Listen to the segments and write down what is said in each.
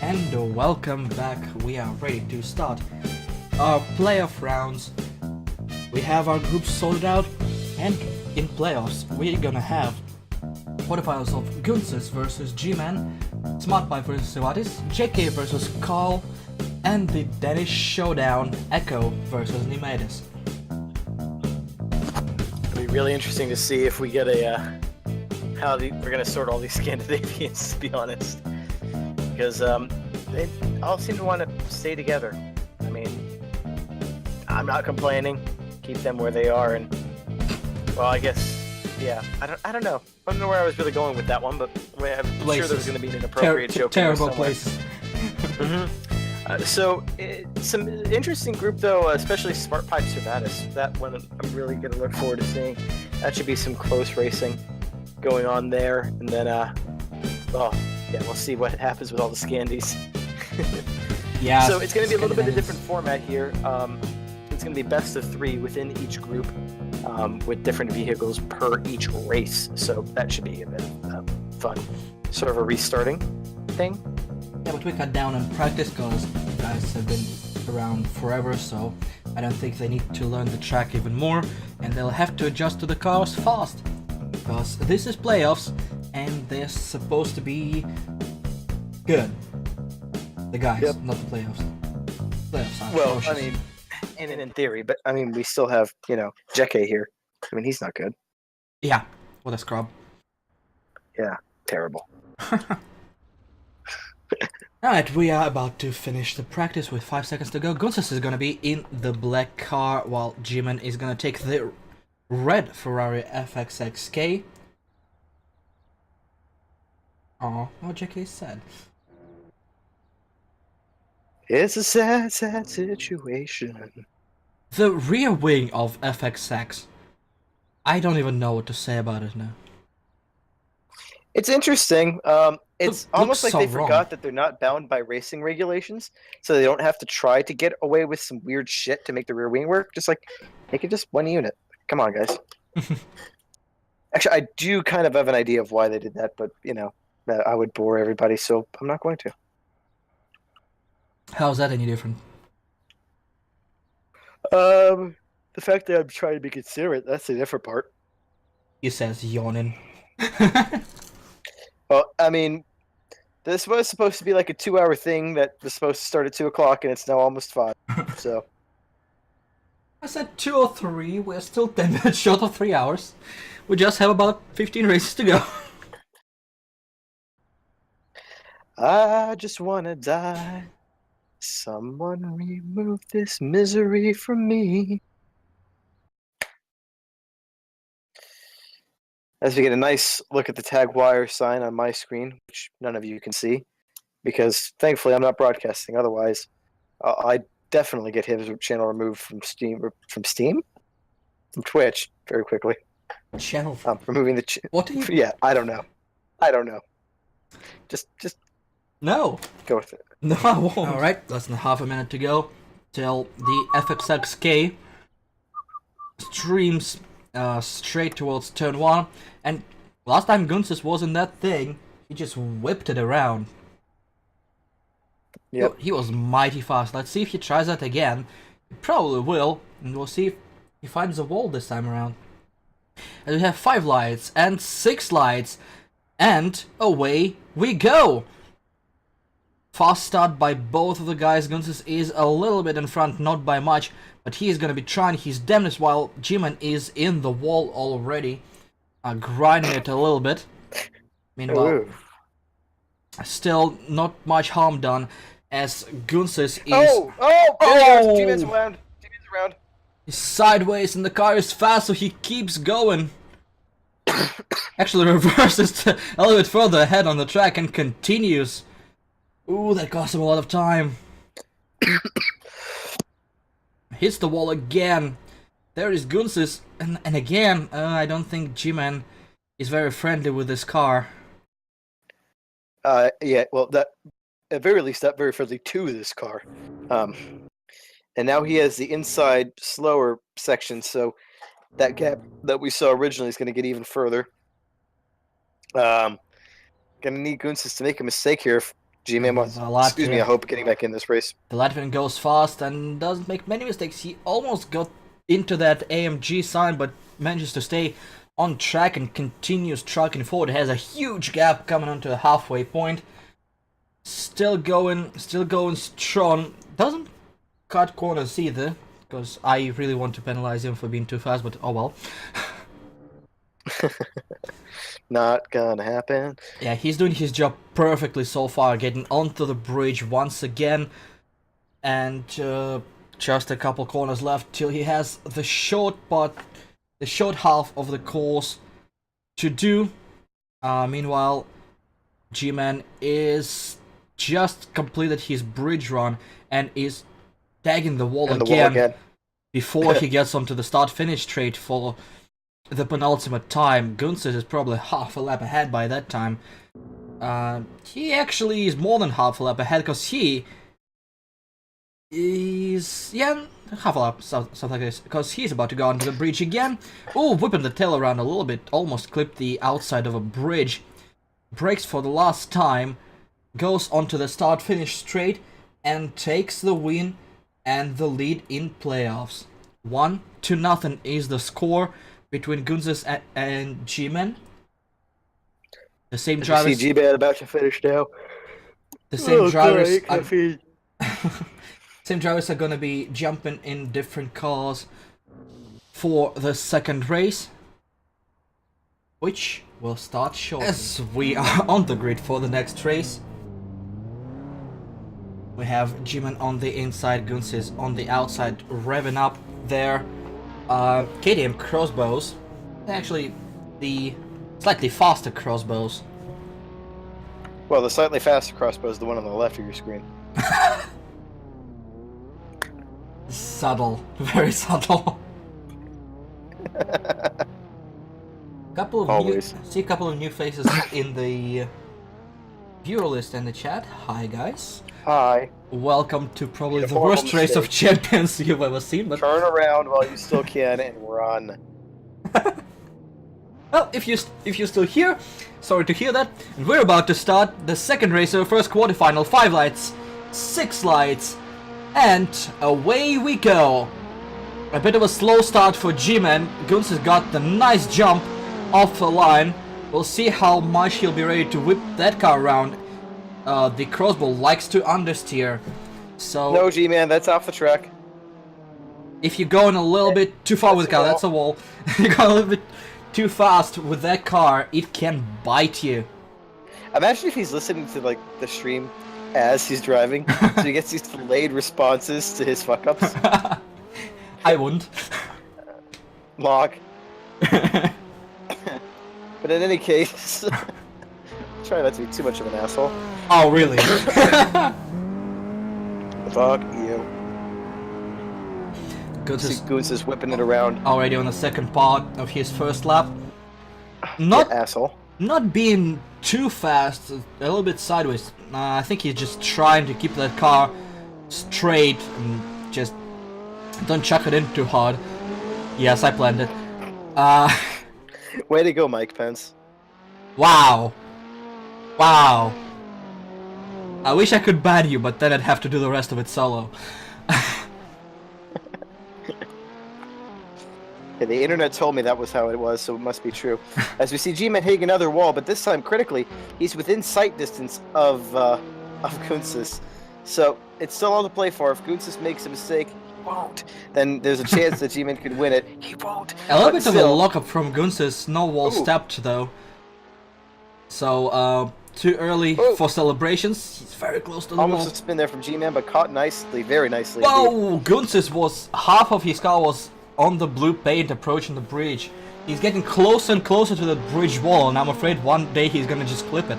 and welcome back. We are ready to start our playoff rounds. We have our groups sorted out, and in playoffs we're gonna have quarterfinals of Gunsis versus G-Man, SmartPie versus Sivatis, JK versus Carl, and the Danish showdown Echo versus Nemedis. It'll be really interesting to see if we get a we're gonna sort all these Scandinavians, to be honest, because they all seem to want to stay together. I mean, I'm not complaining. Keep them where they are, and well, I guess, yeah. I don't know. I don't know where I was really going with that one, but I'm sure there was going to be an appropriate joke. Terrible places. Some interesting group though, especially Smart Pipe Cervatus. That one I'm really going to look forward to seeing. That should be some close racing going on there, and then we'll see what happens with all the Scandies. Yeah. So it's going to be a little bit of different format here. It's going to be best of 3 within each group, with different vehicles per each race. So that should be a bit of fun, sort of a restarting thing. Yeah, but we cut down on practice because guys have been around forever, so I don't think they need to learn the track even more, and they'll have to adjust to the cars fast. Because this is playoffs, and they're supposed to be good. The guys, Yep. not the playoffs. Playoffs are Well, atrocious. I mean, in theory, but I mean, we still have, JK here. I mean, he's not good. Yeah, what a scrub. Yeah, terrible. Alright, we are about to finish the practice with 5 seconds to go. Gunsis is gonna be in the black car, while G-Man is gonna take the red Ferrari FXXK. Oh, JK is sad. It's a sad, sad situation. The rear wing of FXX. I don't even know what to say about it now. It's interesting. It's almost like so they wrong. forgot that they're not bound by racing regulations, so they don't have to try to get away with some weird shit to make the rear wing work. Just like, make it just one unit. Come on, guys. Actually, I do kind of have an idea of why they did that, but, I would bore everybody, so I'm not going to. How's that any different? The fact that I'm trying to be considerate, that's the different part. He says, yawning. Well, I mean, this was supposed to be like a 2-hour thing that was supposed to start at 2 o'clock, and it's now almost 5, so... I said 2 or 3, we're still 10 minutes short of 3 hours. We just have about 15 races to go. I just wanna die. Someone remove this misery from me. As we get a nice look at the tag wire sign on my screen, which none of you can see, because thankfully I'm not broadcasting. Otherwise, I definitely get his channel removed from from Twitch very quickly. Channel. Removing the What are you? yeah, I don't know. Just No. go with it. No, I won't. Alright, less than half a minute to go till the FXXK streams straight towards turn 1. And last time Gunsis was in that thing, he just whipped it around. Yep. He was mighty fast. Let's see if he tries that again. He probably will, and we'll see if he finds a wall this time around. And we have 5 lights and 6 lights, and away we go! Fast start by both of the guys. Gunsis is a little bit in front, not by much, but he is going to be trying his damnedest while G-Man is in the wall already, grinding it a little bit. Meanwhile, still not much harm done, as Gunsis is... G-Man's around. He's sideways and the car is fast, so he keeps going. Actually reverses a little bit further ahead on the track and continues. Ooh, that cost him a lot of time. Hits the wall again. There is Gunsis, and again, I don't think G-Man is very friendly with this car. Yeah, well, that at very least, not very friendly to this car. And now he has the inside slower section, so that gap that we saw originally is going to get even further. Gonna need Gunsis to make a mistake here G-Man wants, The excuse me, I hope getting back in this race. The Latvian goes fast and doesn't make many mistakes. He almost got into that AMG sign, but manages to stay on track and continues trucking forward. Has a huge gap coming onto the halfway point. Still going strong. Doesn't cut corners either, because I really want to penalize him for being too fast, but oh well. Not gonna happen. Yeah, he's doing his job perfectly so far, getting onto the bridge once again, and just a couple corners left till he has the short half of the course to do. Meanwhile, G-Man is just completed his bridge run and is tagging the wall again before he gets onto the start-finish straight for the penultimate time. Gunses is probably half a lap ahead by that time. He actually is more than half a lap ahead, because he is, yeah, half a lap, something like this, because he's about to go onto the bridge again. Oh, whipping the tail around a little bit, almost clipped the outside of a bridge. Brakes for the last time, goes onto the start-finish straight, and takes the win and the lead in playoffs. 1-0 is the score between Gunses and G-Man. The same drivers. See G-Man about to finish now. The same drivers. Same drivers are gonna be jumping in different cars for the second race, which will start shortly. As we are on the grid for the next race, we have G-Man on the inside, Gunses on the outside, revving up there. KTM crossbows, actually the slightly faster crossbows. Well, the slightly faster crossbow is the one on the left of your screen. Subtle, very subtle. See a couple of new faces in the viewer list and the chat. Hi guys. Hi. Welcome to probably the worst race of champions you've ever seen. But turn around while you still can and run. Well, if you're still here, sorry to hear that. And we're about to start the second race of the first quarterfinal. 5 lights, 6 lights, and away we go. A bit of a slow start for G-Man. Guns has got the nice jump off the line. We'll see how much he'll be ready to whip that car around. The crossbow likes to understeer, so no, G-Man, that's off the track. If you're going a little bit too far with the car, that's a wall. If you're going a little bit too fast with that car, it can bite you. Imagine if he's listening to like the stream as he's driving, so he gets these delayed responses to his fuck-ups. I wouldn't. Log. But in any case, try not to be too much of an asshole. Oh, really? Fuck you. Goose is whipping it around. Already on the second part of his first lap. Not asshole. Not being too fast, a little bit sideways. I think he's just trying to keep that car straight and just don't chuck it in too hard. Yes, I planned it. Way to go, Mike Pence. Wow. Wow. I wish I could ban you, but then I'd have to do the rest of it solo. Yeah, the internet told me that was how it was, so it must be true. As we see G-Man hitting another wall, but this time critically, he's within sight distance of Gunsis. So it's still all to play for. If Gunsis makes a mistake, he won't. Then there's a chance that G-Man could win it. He won't. A little bit of a lockup from Gunsis. No wall stepped though. So too early for celebrations. He's very close to the wall. Almost a spin there from G-Man, but caught nicely, very nicely. Whoa! Gunsis was half of his car was on the blue paint approaching the bridge. He's getting closer and closer to the bridge wall, and I'm afraid one day he's gonna just clip it.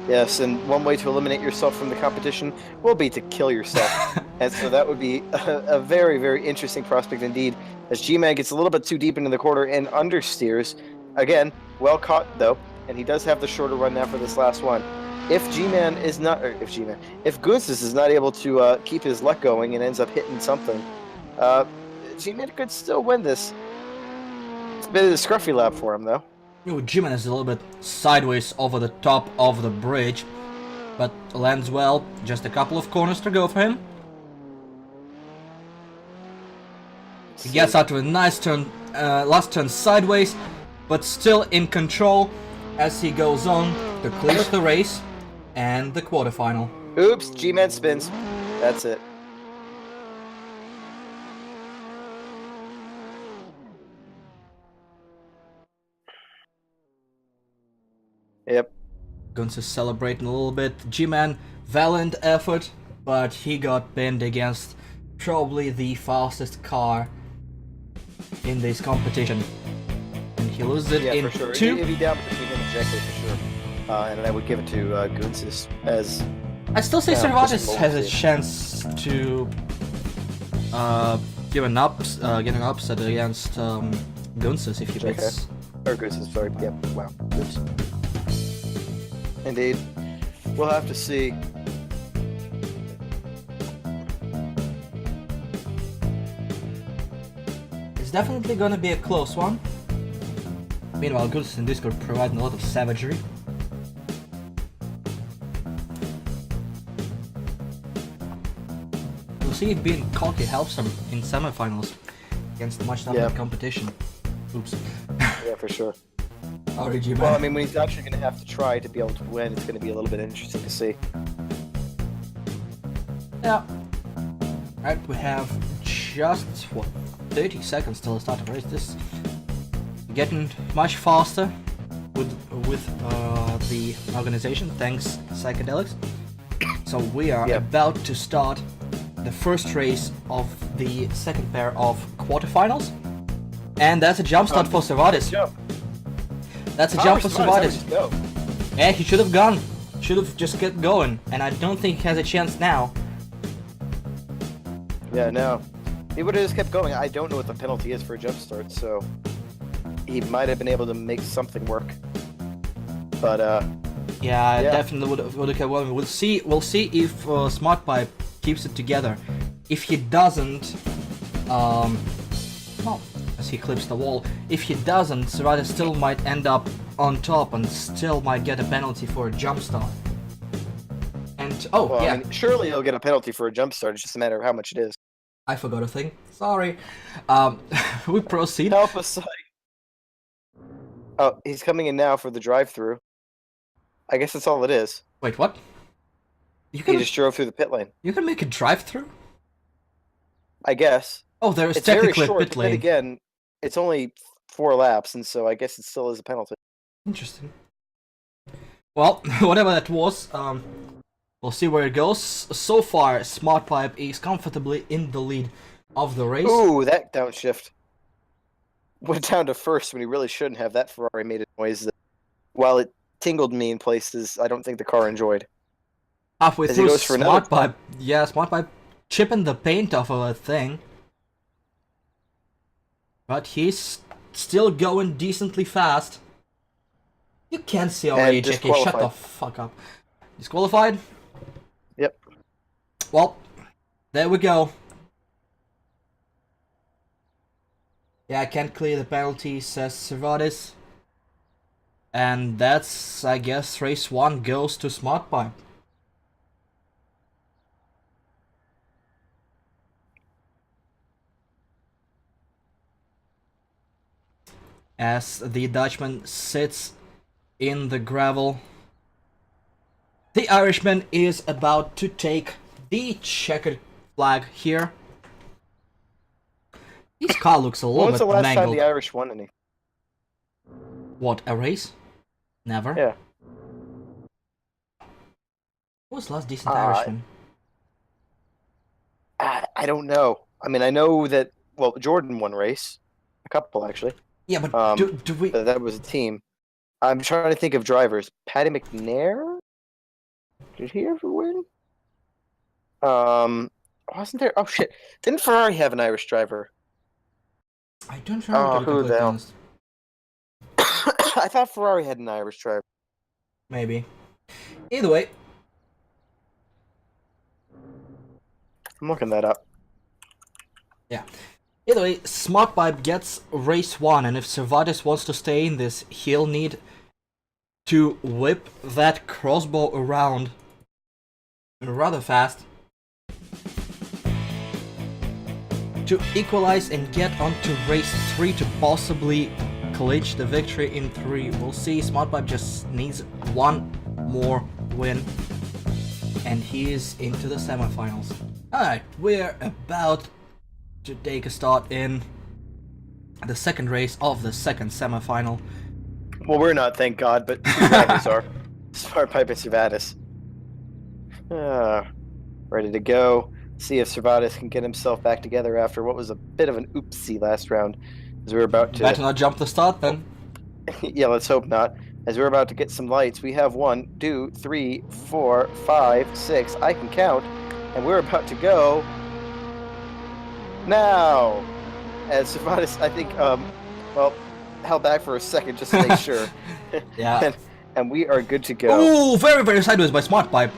Yes, and one way to eliminate yourself from the competition will be to kill yourself. And so that would be a very, very interesting prospect indeed, as G-Man gets a little bit too deep into the corner and understeers. Again, well caught though, and he does have the shorter run now for this last one. If Gunsis is not able to keep his luck going and ends up hitting something, G-Man could still win this. It's a bit of a scruffy lap for him, though. G-Man is a little bit sideways over the top of the bridge. but lands well. Just a couple of corners to go for him. He gets out to a nice turn, last turn sideways, but still in control as he goes on to clinch the race and the quarterfinal. Oops, G-Man spins. That's it. Yep. Going to celebrate a little bit. G-Man, valiant effort, but he got pinned against probably the fastest car in this competition. And he loses it in for sure. two. It'd be down between him and Jekyll for sure. And I would give it to Goonsis as... I still say Yeah, Cervantes just has a mostly. chance to get an upset against Gunsis if he JK. beats. Or Goonsis, sorry. Yep, wow. Oops. Indeed. We'll have to see. It's definitely gonna be a close one. Meanwhile, Gunsis and Discord providing a lot of savagery. We'll see if being cocky helps him in semifinals against much tougher Yeah. competition. Oops. Yeah, for sure. Sorry, G-Man. Well, I mean, when he's actually going to have to try to be able to win, it's going to be a little bit interesting to see. Yeah. Right, we have just, what, 30 seconds till the start of the race. This getting much faster with the organization, thanks Psychedelics. So we are Yeah. about to start the first race of the second pair of quarterfinals. And that's a jump start for Cervantes. Jump. That's a jump for Cervantes. Just go. Yeah, he should have gone. Should have just kept going. And I don't think he has a chance now. Yeah, no. He would have just kept going. I don't know what the penalty is for a jump start, so he might have been able to make something work. But Yeah, Yeah. definitely would have kept going. We'll see if Smart Pipe keeps it together. If he doesn't, well, as he clips the wall, if he doesn't, Cervantes still might end up on top and still might get a penalty for a jump start. And well, yeah, I mean, surely he'll get a penalty for a jump start. It's just a matter of how much it is. I forgot a thing. Sorry. We proceed. Help us. Oh, he's coming in now for the drive-through. I guess that's all it is. Wait, what? You He can just drove through the pit lane. make a drive-through? I guess. Oh, there is It's very technically a short, pit but then lane. again, it's only 4 laps, and so I guess it still is a penalty. Interesting. Well, whatever that was, we'll see where it goes. So far, Smart Pipe is comfortably in the lead of the race. Ooh, that downshift. Went down to first when he really shouldn't have. That Ferrari made a noise that, while it tingled me in places, I don't think the car enjoyed. Halfway as he through, goes for another Smart Pipe, yeah, Smart Pipe chipping the paint off of a thing. But he's still going decently fast. You can't see already, And JK, shut the disqualified. fuck up. Disqualified? Yep. Well, there we go. Yeah, I can't clear the penalty, says Cervantes. And that's, I guess, race 1 goes to Smart Pipe. As the Dutchman sits in the gravel, the Irishman is about to take the checkered flag here. His car looks a little When was the bit last time mangled. the Irish won any? What, a race? Never. Yeah. Who was the last decent Uh, Irishman? I don't know. I mean, I know that, well, Jordan won race. A couple, actually. Yeah, but um, do we... That was a team. I'm trying to think of drivers. Paddy McNair? Did he ever win? Wasn't there? Oh, shit. Didn't Ferrari have an Irish driver? I don't remember, to be who completely the hell? honest. I thought Ferrari had an Irish driver. Maybe. Either way, I'm looking that up. yeah. Either way, Smart Pipe gets race 1, and if Cervantes wants to stay in this, he'll need to whip that crossbow around rather fast to equalize and get onto race 3 to possibly clinch the victory in 3. We'll see. SmartPipe just needs one more win and he is into the semifinals. Alright, we're about to take a start in the second race of the second semifinal. Well, we're not, thank God, but two drivers are. SmartPipe and Servatus. Ready to go. See if Servatus can get himself back together after what was a bit of an oopsie last round. As we were about to... Better not jump the start then. Yeah, let's hope not. As we're about to get some lights, we have 1, 2, 3, 4, 5, 6. I can count. And we're about to go... now! As Servatus, I think, well, held back for a second just to make sure. Yeah. And we are good to go. Ooh, very, very sideways by SmartPipe.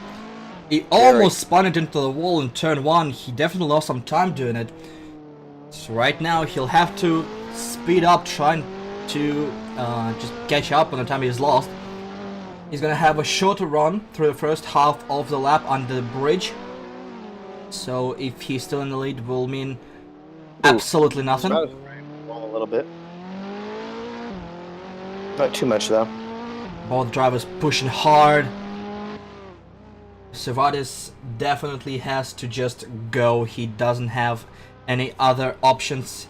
He almost spun it into the wall in turn 1. He definitely lost some time doing it. So right now he'll have to speed up, trying to just catch up on the time he's lost. He's gonna have a shorter run through the first half of the lap under the bridge. So if he's still in the lead, will mean absolutely nothing. A little bit. Not too much though. Both drivers pushing hard. Servatus definitely has to just go. He doesn't have any other options.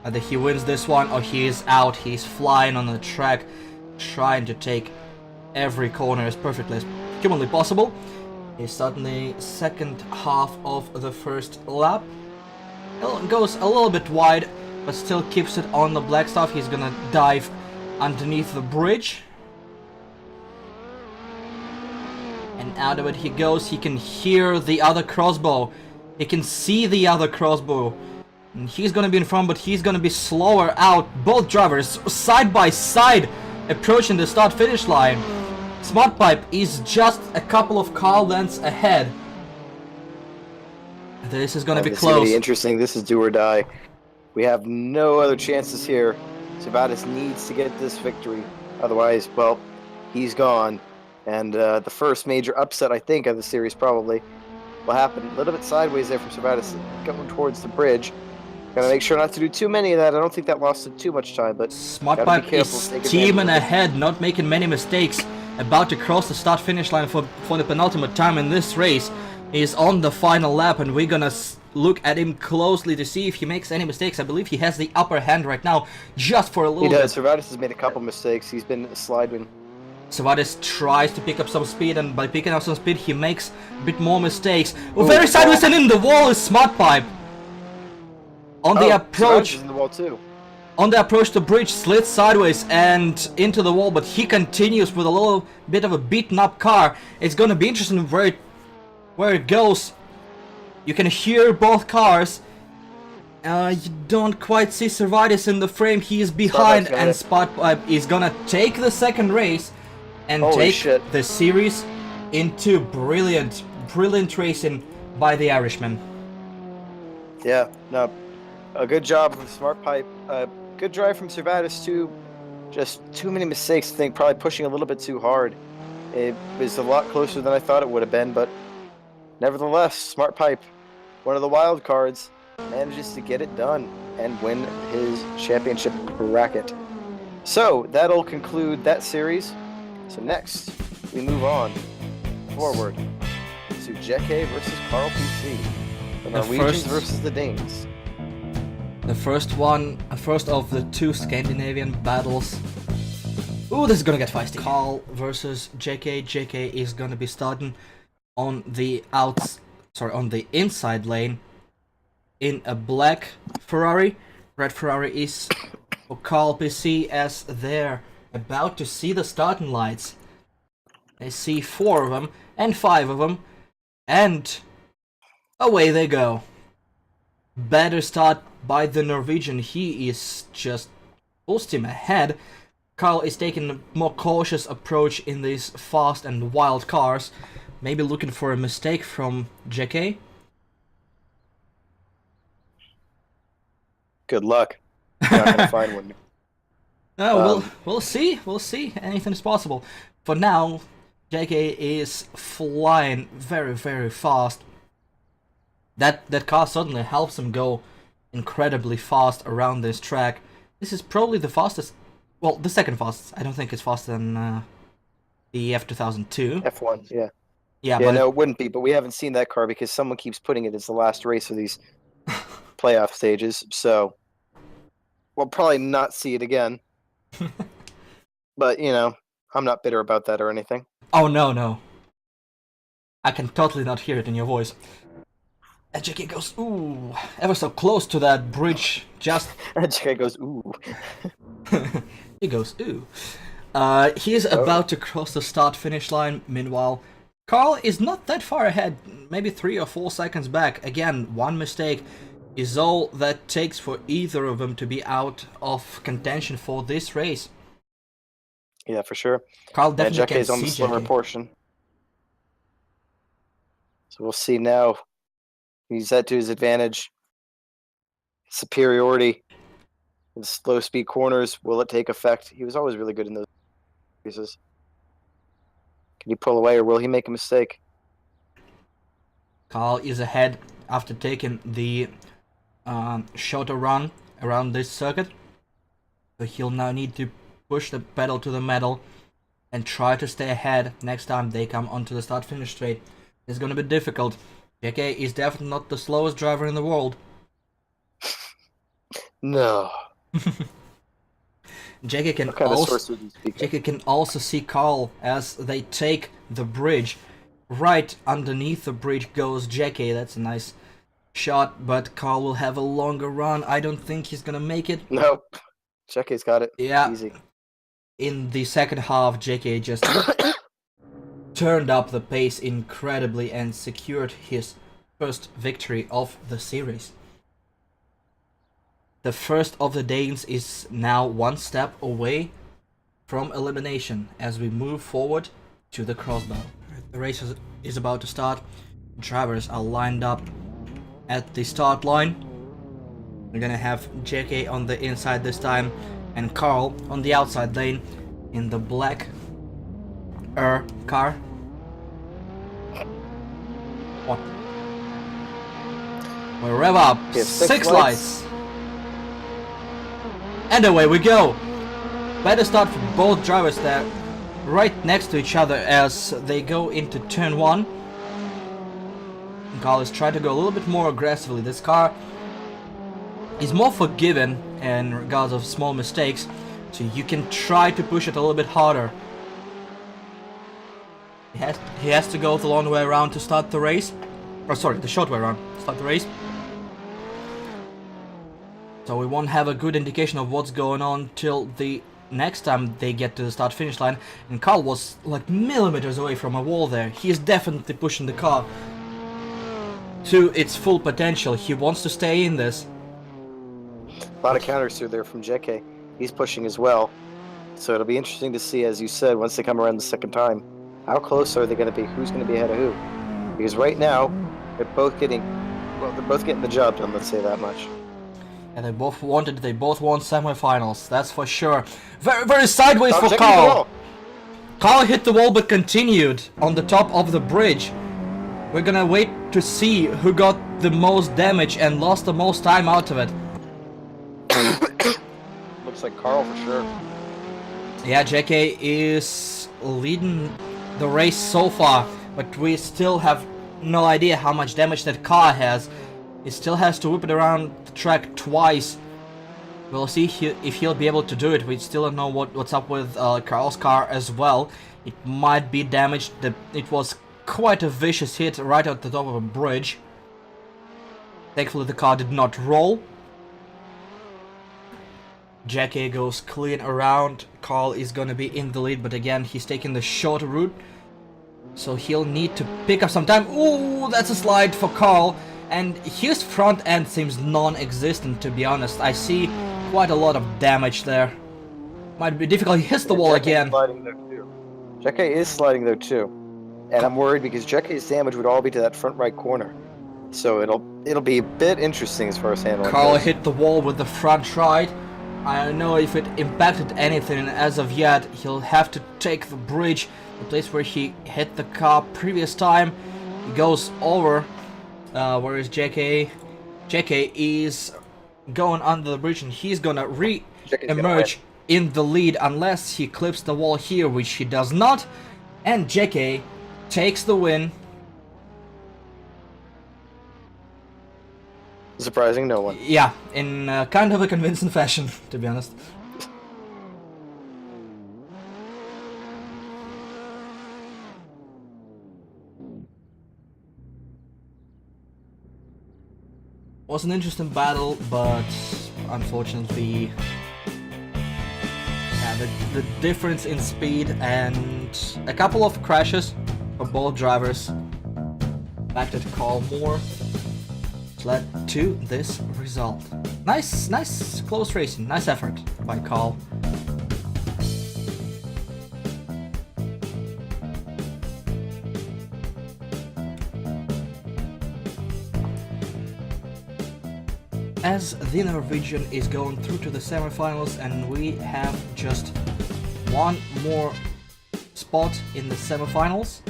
Either he wins this one or he is out. He's flying on the track, trying to take every corner as perfectly as humanly possible. He's starting the second half of the first lap. It goes a little bit wide, but still keeps it on the black stuff. He's gonna dive underneath the bridge. And out of it he goes. He can hear the other crossbow. He can see the other crossbow. And he's gonna be in front, but he's gonna be slower out. Both drivers side by side approaching the start-finish line. SmartPipe is just a couple of car lengths ahead. This is gonna be This is close. gonna be interesting. This is do or die. We have no other chances here. Servatus needs to get this victory. Otherwise, well, he's gone. And the first major upset, I think, of the series probably will happen. A little bit sideways there from Servatus going towards the bridge. Gotta make sure not to do too many of that. I don't think that lost too much time, but SmartPipe is steaming ahead, not making many mistakes. About to cross the start-finish line for the penultimate time in this race. He's on the final lap, and we're gonna look at him closely to see if he makes any mistakes. I believe he has the upper hand right now, just for a little bit. He does. Servatus has made a couple mistakes. He's been sliding. Servatus tries to pick up some speed, and by picking up some speed, he makes a bit more mistakes. Oh, very sideways, and in the wall is SmartPipe. On the approach, in the wall too. On the approach to bridge, slid sideways and into the wall, but he continues with a little bit of a beaten up car. It's gonna be interesting where it goes. You can hear both cars. You don't quite see Servatus in the frame. He is behind, and SmartPipe is gonna take the second race and take the series into brilliant racing by the Irishman. Yeah, no, a good job from SmartPipe. Good drive from Servatus too. Just too many mistakes. I think probably pushing a little bit too hard. It was a lot closer than I thought it would have been, but nevertheless, SmartPipe, one of the wild cards, manages to get it done and win his championship bracket. So that'll conclude that series. So next, we move on forward to Jeke versus Carl PC. The Norwegians versus the Danes. The first of the two Scandinavian battles. Ooh, this is gonna get feisty. Carl versus JK. JK is gonna be starting on the on the inside lane in a black Ferrari. Red Ferrari is for Carl PC as they're about to see the starting lights. They see 4 of them and 5 of them, and away they go. Better start by the Norwegian. He is just full steam ahead. Carl is taking a more cautious approach in these fast and wild cars. Maybe looking for a mistake from JK. Good luck. You're not gonna find one. We'll see. We'll see. Anything is possible. For now, JK is flying very, very fast. That car certainly helps him go incredibly fast around this track. This is probably the fastest, well, the second fastest. I don't think it's faster than the F2002. F1, yeah. Yeah, Yeah, but no, it wouldn't be, but we haven't seen that car because someone keeps putting it as the last race of these playoff stages, so we'll probably not see it again. But, you know, I'm not bitter about that or anything. oh no. I can totally not hear it in your voice. And JK goes, ooh, ever so close to that bridge, just... And JK goes, ooh. He goes, ooh. He is about to cross the start-finish line. Meanwhile, Carl is not that far ahead, maybe 3 or 4 seconds back. Again, one mistake is all that takes for either of them to be out of contention for this race. Yeah, for sure. Carl And definitely can JK's on the see slower JK. portion. So we'll see now. Use that to his advantage. Superiority. The slow speed corners, will it take effect? He was always really good in those races. Can he pull away or will he make a mistake? Carl is ahead after taking the shorter run around this circuit. So he'll now need to push the pedal to the metal and try to stay ahead next time they come onto the start-finish straight. It's gonna be difficult. JK is definitely not the slowest driver in the world. No. JK can What kind of also source would you speak of? JK can also see Carl as they take the bridge. Right underneath the bridge goes JK. That's a nice shot, but Carl will have a longer run. I don't think he's gonna make it. Nope. JK's got it. Yeah. Easy. In the second half, JK just turned up the pace incredibly and secured his first victory of the series. The first of the Danes is now one step away from elimination as we move forward to the crossbar. The race is about to start. Drivers are lined up at the start line. We're gonna have JK on the inside this time and Carl on the outside lane in the black car. What? We rev up. We have 6 lights. And away we go. Better start for both drivers there, right next to each other as they go into turn 1. Carl is trying to go a little bit more aggressively. This car is more forgiving in regards of small mistakes, so you can try to push it a little bit harder. He has to go the long way around to start the race. Or sorry, the short way around to start the race. So we won't have a good indication of what's going on till the next time they get to the start-finish line. And Carl was like millimeters away from a wall there. He is definitely pushing the car to its full potential. He wants to stay in this. A lot of counters through there from JK. He's pushing as well. So it'll be interesting to see, as you said, once they come around the second time, how close are they going to be? Who's going to be ahead of who? Because right now, they're both getting the job done, let's say that much. And they both want semi-finals, that's for sure. Very, very sideways for JK Carl. Carl hit the wall but continued on the top of the bridge. We're gonna wait to see who got the most damage and lost the most time out of it. Looks like Carl for sure. Yeah, JK is leading the race so far, but we still have no idea how much damage that car has. He still has to whip it around the track twice. We'll see if he'll be able to do it. We still don't know what's up with Carl's car as well. It might be damaged. It was quite a vicious hit right at the top of a bridge. Thankfully the car did not roll. JK goes clean around. Carl is gonna be in the lead, but again he's taking the shorter route, so he'll need to pick up some time. Ooh, that's a slide for Carl, and his front end seems non-existent, to be honest. I see quite a lot of damage there. Might be difficult. He hits the wall again. JK is sliding there too, and I'm worried because JK's damage would all be to that front right corner, so it'll be a bit interesting as far as handling. Carl goes. hit the wall with the front right. I don't know if it impacted anything as of yet. He'll have to take the bridge, the place where he hit the car previous time. He goes over. Where is JK? JK is going under the bridge and he's gonna re-emerge in the lead unless he clips the wall here, which he does not. And JK takes the win. Surprising no one. Yeah, in kind of a convincing fashion, to be honest. Was an interesting battle, but unfortunately, yeah, the difference in speed and a couple of crashes for both drivers impacted Carl more, led to this result. Nice close racing, nice effort by Carl. As the Norwegian is going through to the semifinals, and we have just one more spot in the semifinals,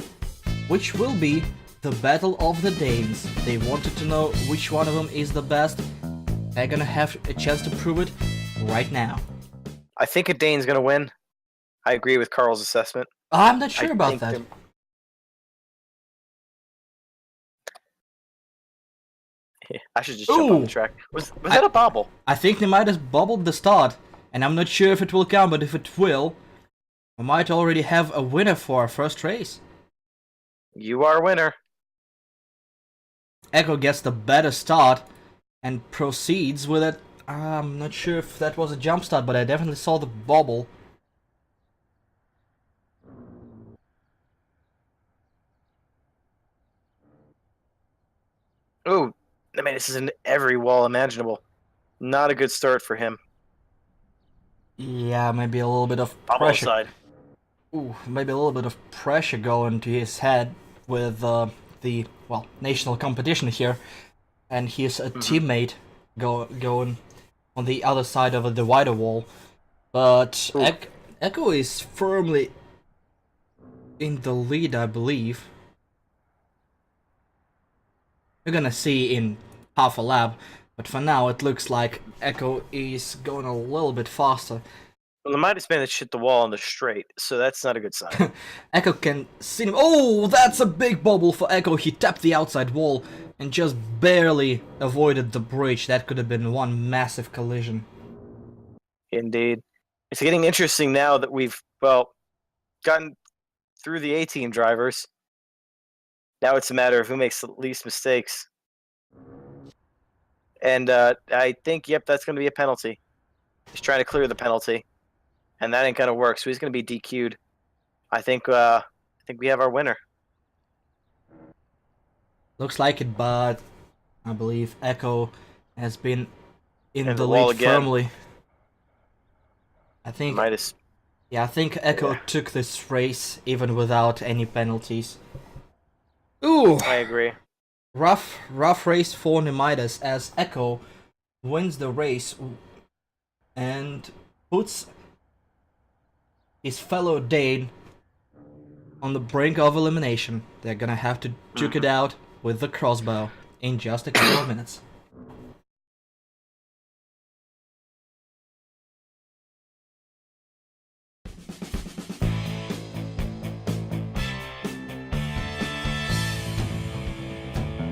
which will be the Battle of the Danes. They wanted to know which one of them is the best. They're gonna have a chance to prove it right now. I think a Dane's gonna win. I agree with Carl's assessment. I'm not sure about that. I should just jump on the track. Was that a bobble? I think they might have bobbled the start, and I'm not sure if it will count, but if it will, we might already have a winner for our first race. You are a winner. Echo gets the better start and proceeds with it. I'm not sure if that was a jump start, but I definitely saw the bobble. Ooh, I mean, this is in every wall imaginable. Not a good start for him. Yeah, maybe a little bit of Bobble pressure. side. Ooh, maybe a little bit of pressure going to his head with the national competition here, and his teammate going on the other side of the wider wall. But Echo is firmly in the lead, I believe. We're gonna see in half a lap, but for now it looks like Echo is going a little bit faster. Well, the Midas Man that shit the wall on the straight, so that's not a good sign. Echo can see him. Oh, that's a big bobble for Echo. He tapped the outside wall and just barely avoided the bridge. That could have been one massive collision. Indeed. It's getting interesting now that we've, well, gotten through the A-team drivers. Now it's a matter of who makes the least mistakes. And I think, yep, that's going to be a penalty. He's trying to clear the penalty. And that ain't going to work, so he's going to be DQ'd. I think we have our winner. Looks like it, but I believe Echo has been in the wall lead again. firmly. I think Midas. Yeah, I think Echo took this race even without any penalties. Ooh! I agree. Rough race for Nemidas as Echo wins the race and puts his fellow Dane on the brink of elimination. They're gonna have to duke it out with the crossbow in just a couple of minutes.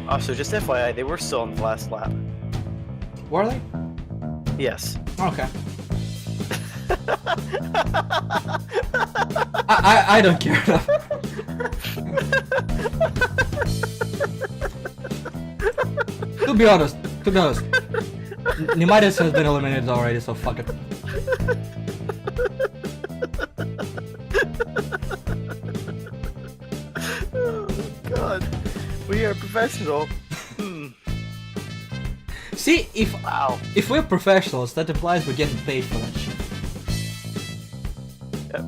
Oh, so just FYI, they were still in the last lap. Were they? Yes. Okay. I don't care enough. To be honest, Nemidas has been eliminated already, so fuck it. Oh, God. We are professional. See, if we're professionals, that implies we're getting paid for that shit. Yep.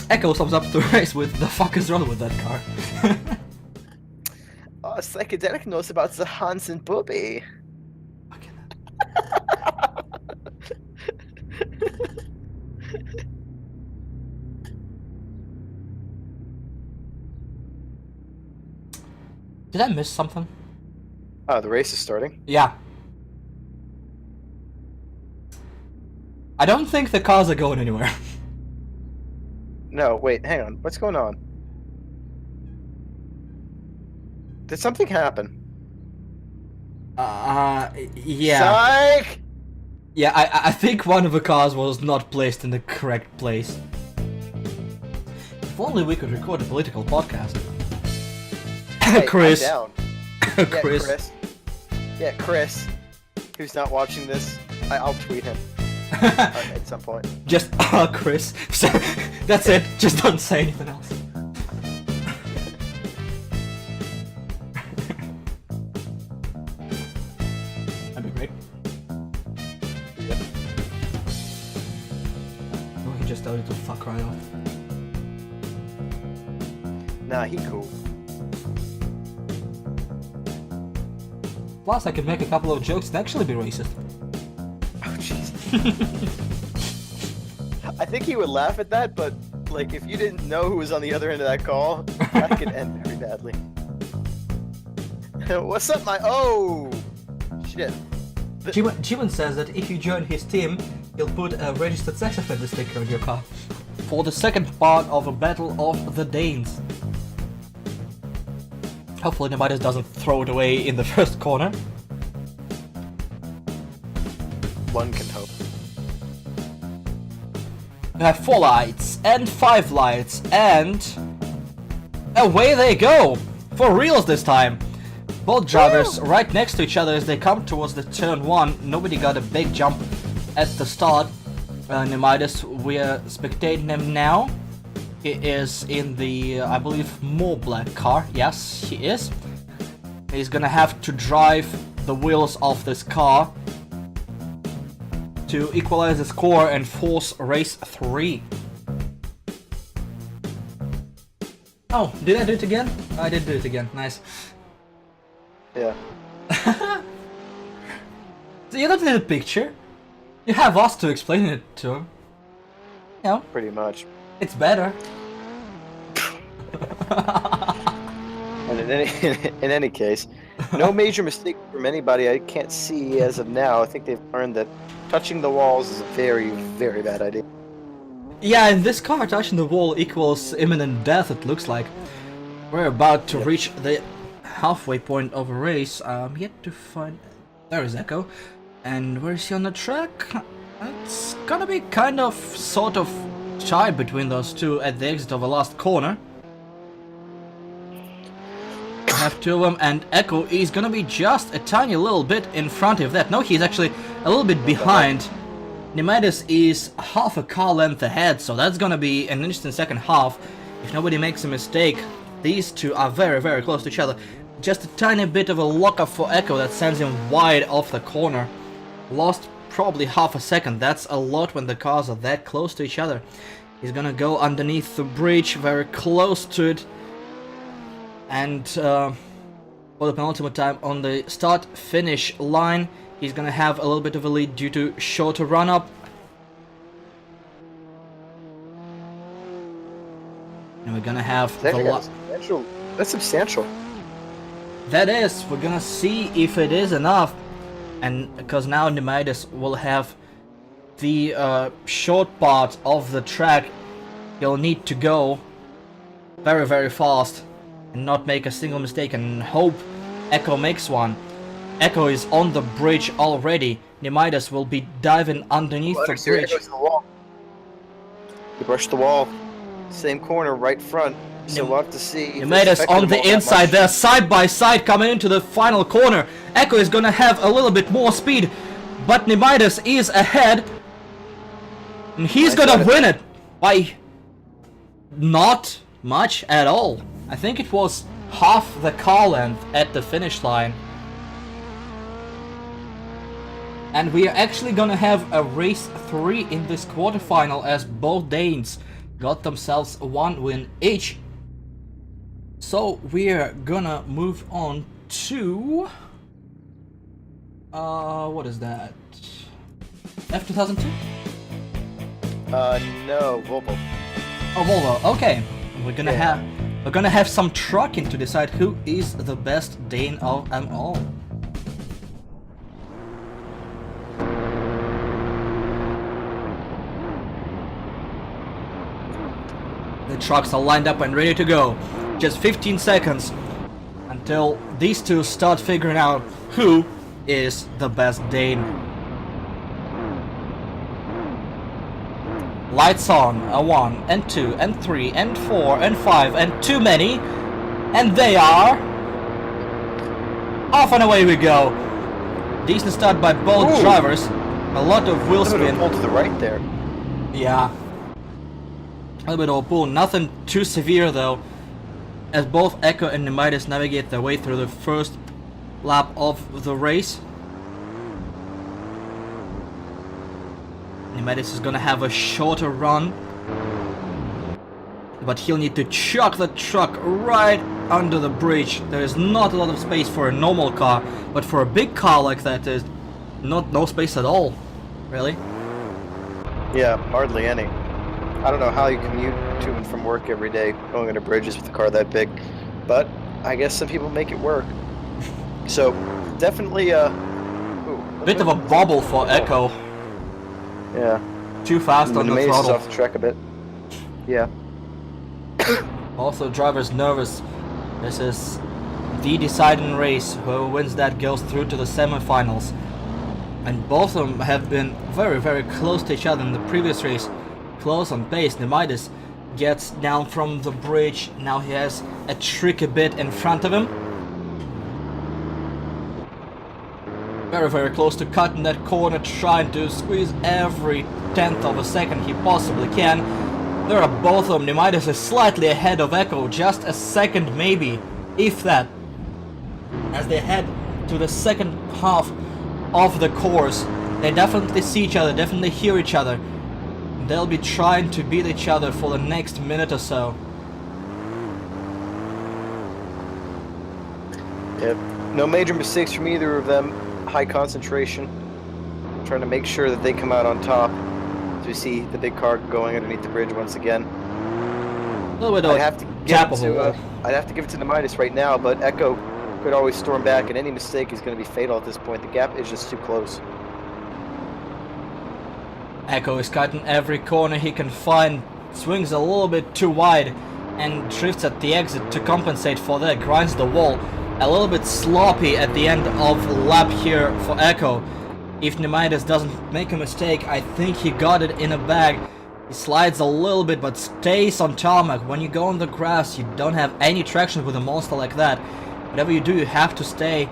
Echo sums up the race with the fuck is wrong with that car. Oh, psychedelic knows about the Hans and Bobby. Fucking Did I miss something? Oh, the race is starting. Yeah. I don't think the cars are going anywhere. No, wait, hang on. What's going on? Did something happen? Yeah. Psych! Yeah, I think one of the cars was not placed in the correct place. If only we could record a political podcast. Hey, Chris. I'm down. Chris. Yeah, Chris. Who's not watching this? I'll tweet him at some point. Just, Chris. So, that's it. Just don't say anything else. That'd be great. Yep. Oh, he just told you to fuck right off. Nah, he cool. Plus, I could make a couple of jokes and actually be racist. Oh, jeez. I think he would laugh at that, but, like, if you didn't know who was on the other end of that call, that could end very badly. What's up, my... Oh! Shit. Jiwon says that if you join his team, he'll put a registered sex offender sticker on your car. For the second part of a battle of the Danes. Hopefully nobody doesn't throw it away in the first corner. One can hope. We have 4 lights and 5 lights and away they go! For reals this time! Both drivers right next to each other as they come towards the turn 1. Nobody got a big jump at the start. Nemidus, we are spectating him now. He is in the, I believe, more black car. Yes, he is. He's gonna have to drive the wheels of this car to equalize the score and force race 3. Oh, did I do it again? I did do it again. Nice. Yeah. So you don't need a picture. You have us to explain it to him. You know, Pretty much. it's better. And in any case, no major mistake from anybody I can't see as of now. I think they've learned that touching the walls is a very, very bad idea. Yeah, in this car, touching the wall equals imminent death, it looks like. We're about to reach the halfway point of a race. I'm yet to find... There is Echo. And where is he on the track? It's gonna be kind of, sort of tied between those two at the exit of the last corner. I have 2 of them, and Echo is gonna be just a tiny little bit in front of that. No, he's actually a little bit behind. Nemidus is half a car length ahead, so that's gonna be an interesting second half. If nobody makes a mistake, these two are very, very close to each other. Just a tiny bit of a lock-up for Echo that sends him wide off the corner. Lost probably half a second. That's a lot when the cars are that close to each other. He's gonna go underneath the bridge, very close to it. And for the penultimate time on the start-finish line, he's gonna have a little bit of a lead due to shorter run-up. And we're gonna have That's substantial. That is, we're gonna see if it is enough. And because now Nemidus will have the short part of the track, he'll need to go very, very fast and not make a single mistake and hope Echo makes one. Echo is on the bridge already. Nemidus will be diving underneath the bridge. The wall. He brushed the wall. Same corner, right front. So we'll have to see. Nemidus on the inside there, side by side, coming into the final corner. Echo is gonna have a little bit more speed, but Nemidus is ahead. And he's gonna win it by not much at all. I think it was half the car length at the finish line. And we are actually gonna have a race 3 in this quarterfinal as both Danes got themselves 1 win each. So we're gonna move on to what is that? F2002? No, Volvo. Oh, Volvo. Okay, we're gonna We're gonna have some trucking to decide who is the best Dane of them all. The trucks are lined up and ready to go. Just 15 seconds until these two start figuring out who is the best Dane. Lights on, a 1 and 2 and 3 and 4 and 5 and too many, and they are off and away we go. Decent start by both drivers, a lot of wheel spin. Pull to the right there. Yeah, a little bit of a pull, nothing too severe though, as both Echo and Nemidis navigate their way through the first lap of the race. Nemidis is gonna have a shorter run, but he'll need to chuck the truck right under the bridge. There is not a lot of space for a normal car, but for a big car like that, there's no space at all, really. Yeah, hardly any. I don't know how you commute to and from work every day going under bridges with a car that big, but I guess some people make it work. So, definitely Bit of a bobble for Echo. Yeah. Too fast on the Maze is throttle. off the track a bit. Yeah. Also, driver's nervous. This is the deciding race. Whoever wins that goes through to the semifinals. And both of them have been very, very close to each other in the previous race. Close on pace. Nemidis gets down from the bridge. Now he has a tricky bit in front of him. Very, very close to cutting that corner, trying to squeeze every tenth of a second he possibly can. There are both of them. Nemidis is slightly ahead of Echo, just a second maybe, if that. As they head to the second half of the course, they definitely see each other, definitely hear each other. They'll be trying to beat each other for the next minute or so. Yep. No major mistakes from either of them. High concentration. Trying to make sure that they come out on top. As we see the big car going underneath the bridge once again. A little bit of I'd have to give it to Nemidis right now, but Echo could always storm back, and any mistake is going to be fatal at this point. The gap is just too close. Echo is cutting every corner he can find, swings a little bit too wide and drifts at the exit to compensate for that, grinds the wall. A little bit sloppy at the end of the lap here for Echo. If Nemidis doesn't make a mistake, I think he got it in a bag. He slides a little bit but stays on tarmac. When you go on the grass, you don't have any traction with a monster like that. Whatever you do, you have to stay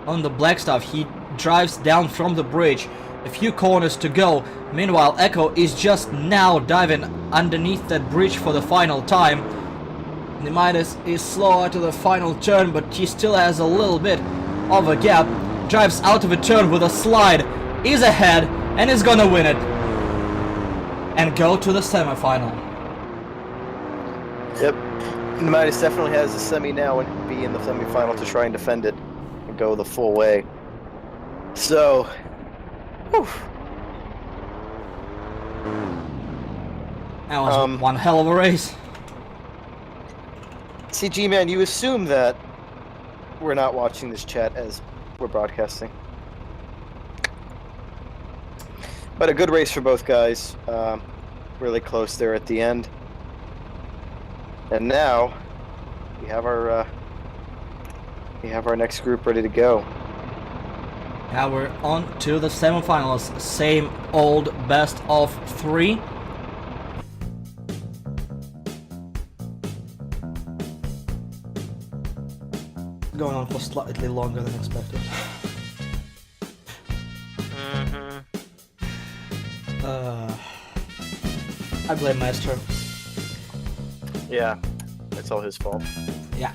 on the black stuff. He drives down from the bridge. A few corners to go. Meanwhile, Echo is just now diving underneath that bridge for the final time. Nemidis is slower to the final turn, but he still has a little bit of a gap. Drives out of a turn with a slide, is ahead, and is gonna win it. And go to the semifinal. Yep. Nemidis definitely has a semi now and be in the semifinal to try and defend it and go the full way. So, whew. That was one hell of a race. See, G-Man, you assume that we're not watching this chat as we're broadcasting. But a good race for both guys. Really close there at the end. And now we have our next group ready to go. Now we're on to the semifinals. Same old best of 3. Going on for slightly longer than expected. I blame Maestro. Yeah, it's all his fault. Yeah.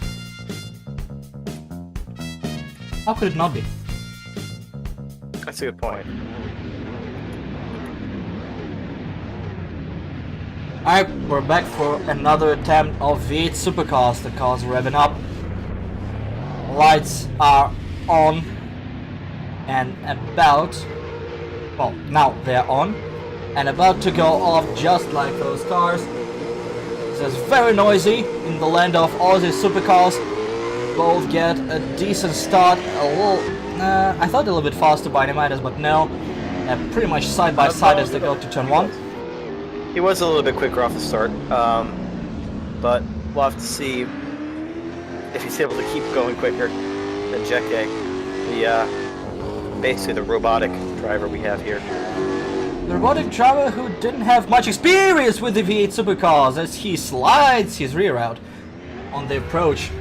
How could it not be? That's a good point. Alright, we're back for another attempt of V8 Supercars. The car's revving up. Lights are on and about, well, now they're on and about to go off just like those cars. It's very noisy in the land of Aussie supercars. Both get a decent start. I thought a little bit faster by Nemidas, but no. Pretty much side by side as they go to turn 1. He was a little bit quicker off the start, but we'll have to see if he's able to keep going quicker than Jeke, basically the robotic driver we have here. The robotic driver who didn't have much experience with the V8 supercars as he slides his rear out on the approach.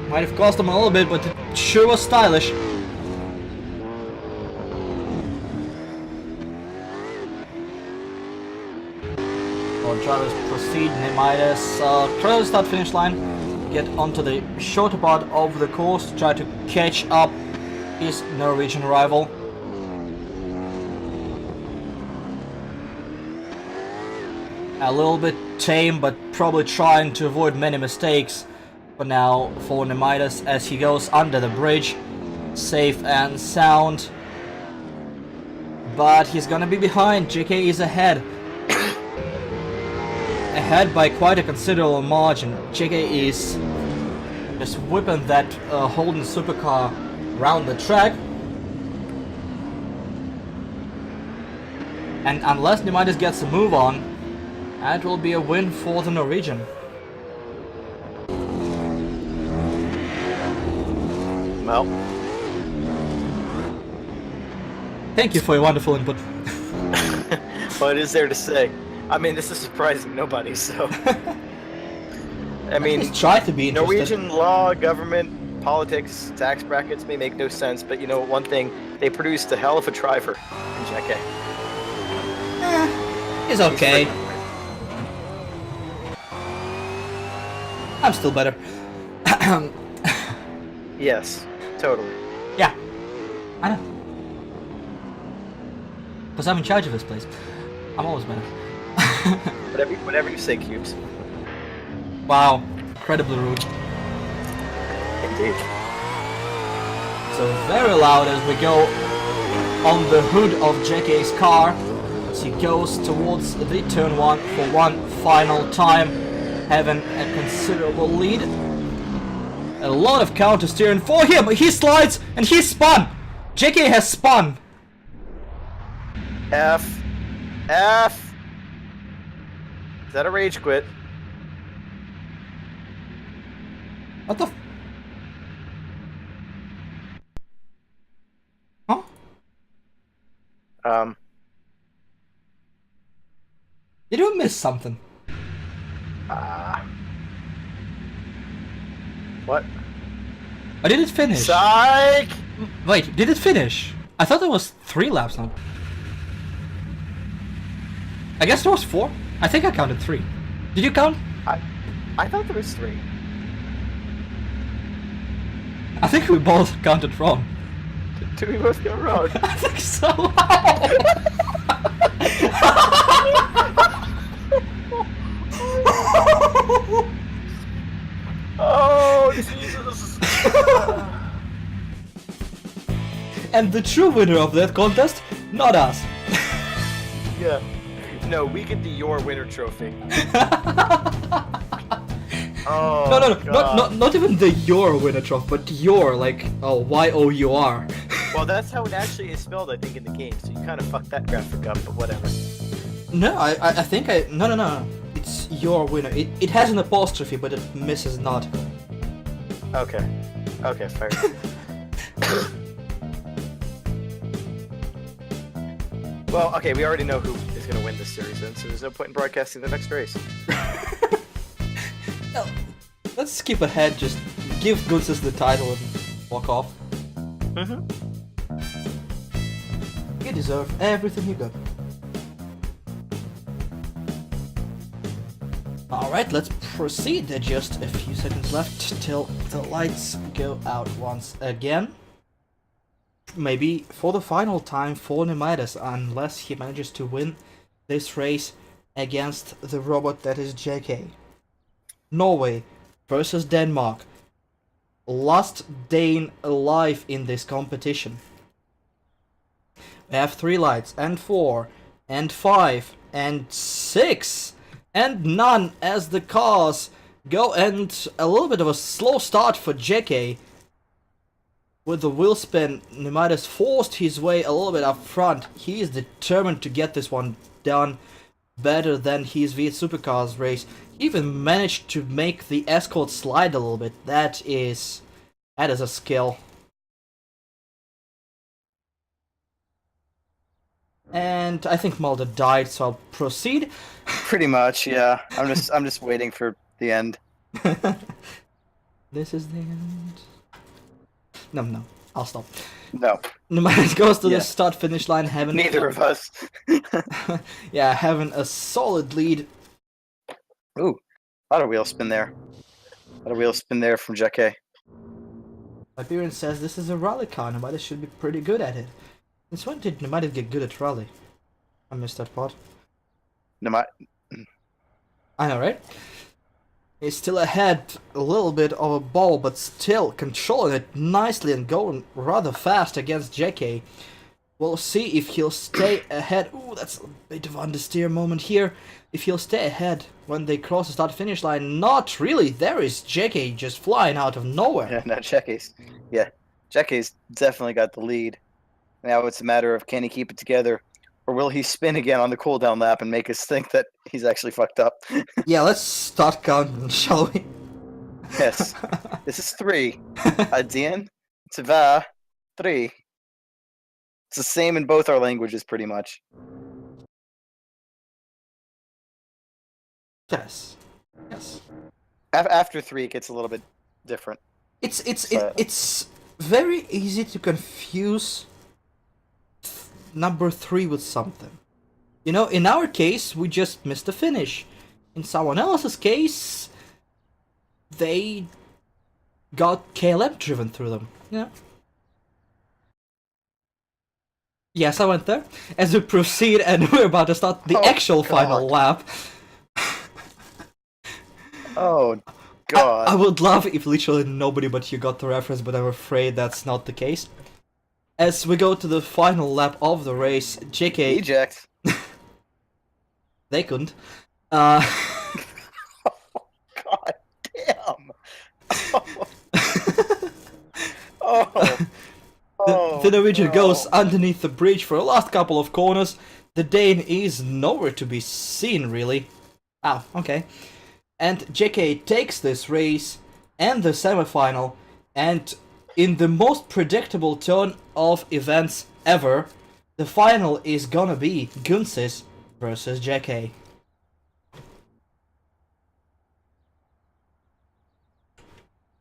Might have cost him a little bit, but it sure was stylish. Our drivers proceed. Nemidas try to start finish line, get onto the shorter part of the course to try to catch up his Norwegian rival. A little bit tame, but probably trying to avoid many mistakes for now for Nemidas as he goes under the bridge, safe and sound. But he's gonna be behind. JK is ahead. Ahead by quite a considerable margin. JK is just whipping that Holden supercar around the track. And unless Nemidas gets a move on, that will be a win for the Norwegian. Well, thank you for your wonderful input. what is there to say? I mean, this is surprising nobody, so... I mean, Just try to be interested. Norwegian law, government, politics, tax brackets may make no sense, but you know one thing, they produced a hell of a driver in Jeke. He's okay. I'm still better. Yes, totally. Yeah, I know. Because I'm in charge of this place. I'm always better. Whatever you say, Cubes. Wow, incredibly rude. Indeed. So very loud as we go on the hood of JK's car as he goes towards the turn 1 for one final time, having a considerable lead. A lot of counter steering for him. He slides and he spun. JK has spun. F. Is that a rage quit? What the f- Huh? Did you miss something? What? Or did it finish? Psych! Wait, did it finish? I thought there was 3 laps now. I guess there was 4. I think I counted 3. Did you count? I thought there was 3. I think we both counted wrong. Did we both go wrong? I think so. Oh, Jesus! And the true winner of that contest, not us. Yeah. No, we get the Your Winner trophy. Oh, No, not even the your winner trophy, but your, like, oh, Y-O-U-R. Well, that's how it actually is spelled, I think, in the game, so you kind of fucked that graphic up, but whatever. No, I think no. It's your winner. It has an apostrophe, but it misses not. Okay. Okay, fair. Well, okay, we already know who is going to win this series, then, so there's no point in broadcasting the next race. No, let's skip ahead, just give Gunsis the title and walk off. Mm-hmm. You deserve everything you got. Alright, let's proceed. There's just a few seconds left till the lights go out once again. Maybe for the final time for Nemidas, unless he manages to win this race against the robot that is JK. Norway versus Denmark. Last Dane alive in this competition. We have 3 lights, and 4, and 5, and 6, and none as the cars go, and a little bit of a slow start for JK. With the wheel spin, Pneumatics forced his way a little bit up front. He is determined to get this one done better than his V8 Supercars race. He even managed to make the Escort slide a little bit. That is a skill. And I think Mulder died, so I'll proceed. Pretty much, yeah. I'm just waiting for the end. This is the end. No, I'll stop. No. Pneumatics goes to Yeah. the start-finish line, having Neither of us. yeah, having a solid lead. Ooh, a lot of wheel spin there. A lot of wheel spin there from JK. Iberian says this is a rally car. Pneumatics should be pretty good at it. Since when did Pneumatics get good at rally? I missed that part. I know, right? He's still ahead a little bit of a ball, but still controlling it nicely and going rather fast against JK. We'll see if he'll stay ahead. Ooh, that's a bit of understeer moment here. If he'll stay ahead when they cross the start-finish line. Not really. There is JK just flying out of nowhere. Yeah, no, JK's definitely got the lead. Now it's a matter of can he keep it together, or will he spin again on the cooldown lap and make us think that he's actually fucked up? Yeah, let's start counting, shall we? Yes. This is 3. Adien, Tva, 3. It's the same in both our languages, pretty much. Yes. After 3, it gets a little bit different. It's very easy to confuse number 3 with something. You know, in our case, we just missed the finish. In someone else's case, they got KLM driven through them. You know? Yes, I went there. As we proceed, and we're about to start the actual final lap. Oh, God. I would love if literally nobody but you got the reference, but I'm afraid that's not the case. As we go to the final lap of the race, JK... Eject. They couldn't. God damn. The Norwegian goes underneath the bridge for the last couple of corners. The Dane is nowhere to be seen, really. Ah, okay. And JK takes this race and the semifinal, and in the most predictable turn of events ever, the final is gonna be Gunsis versus JK.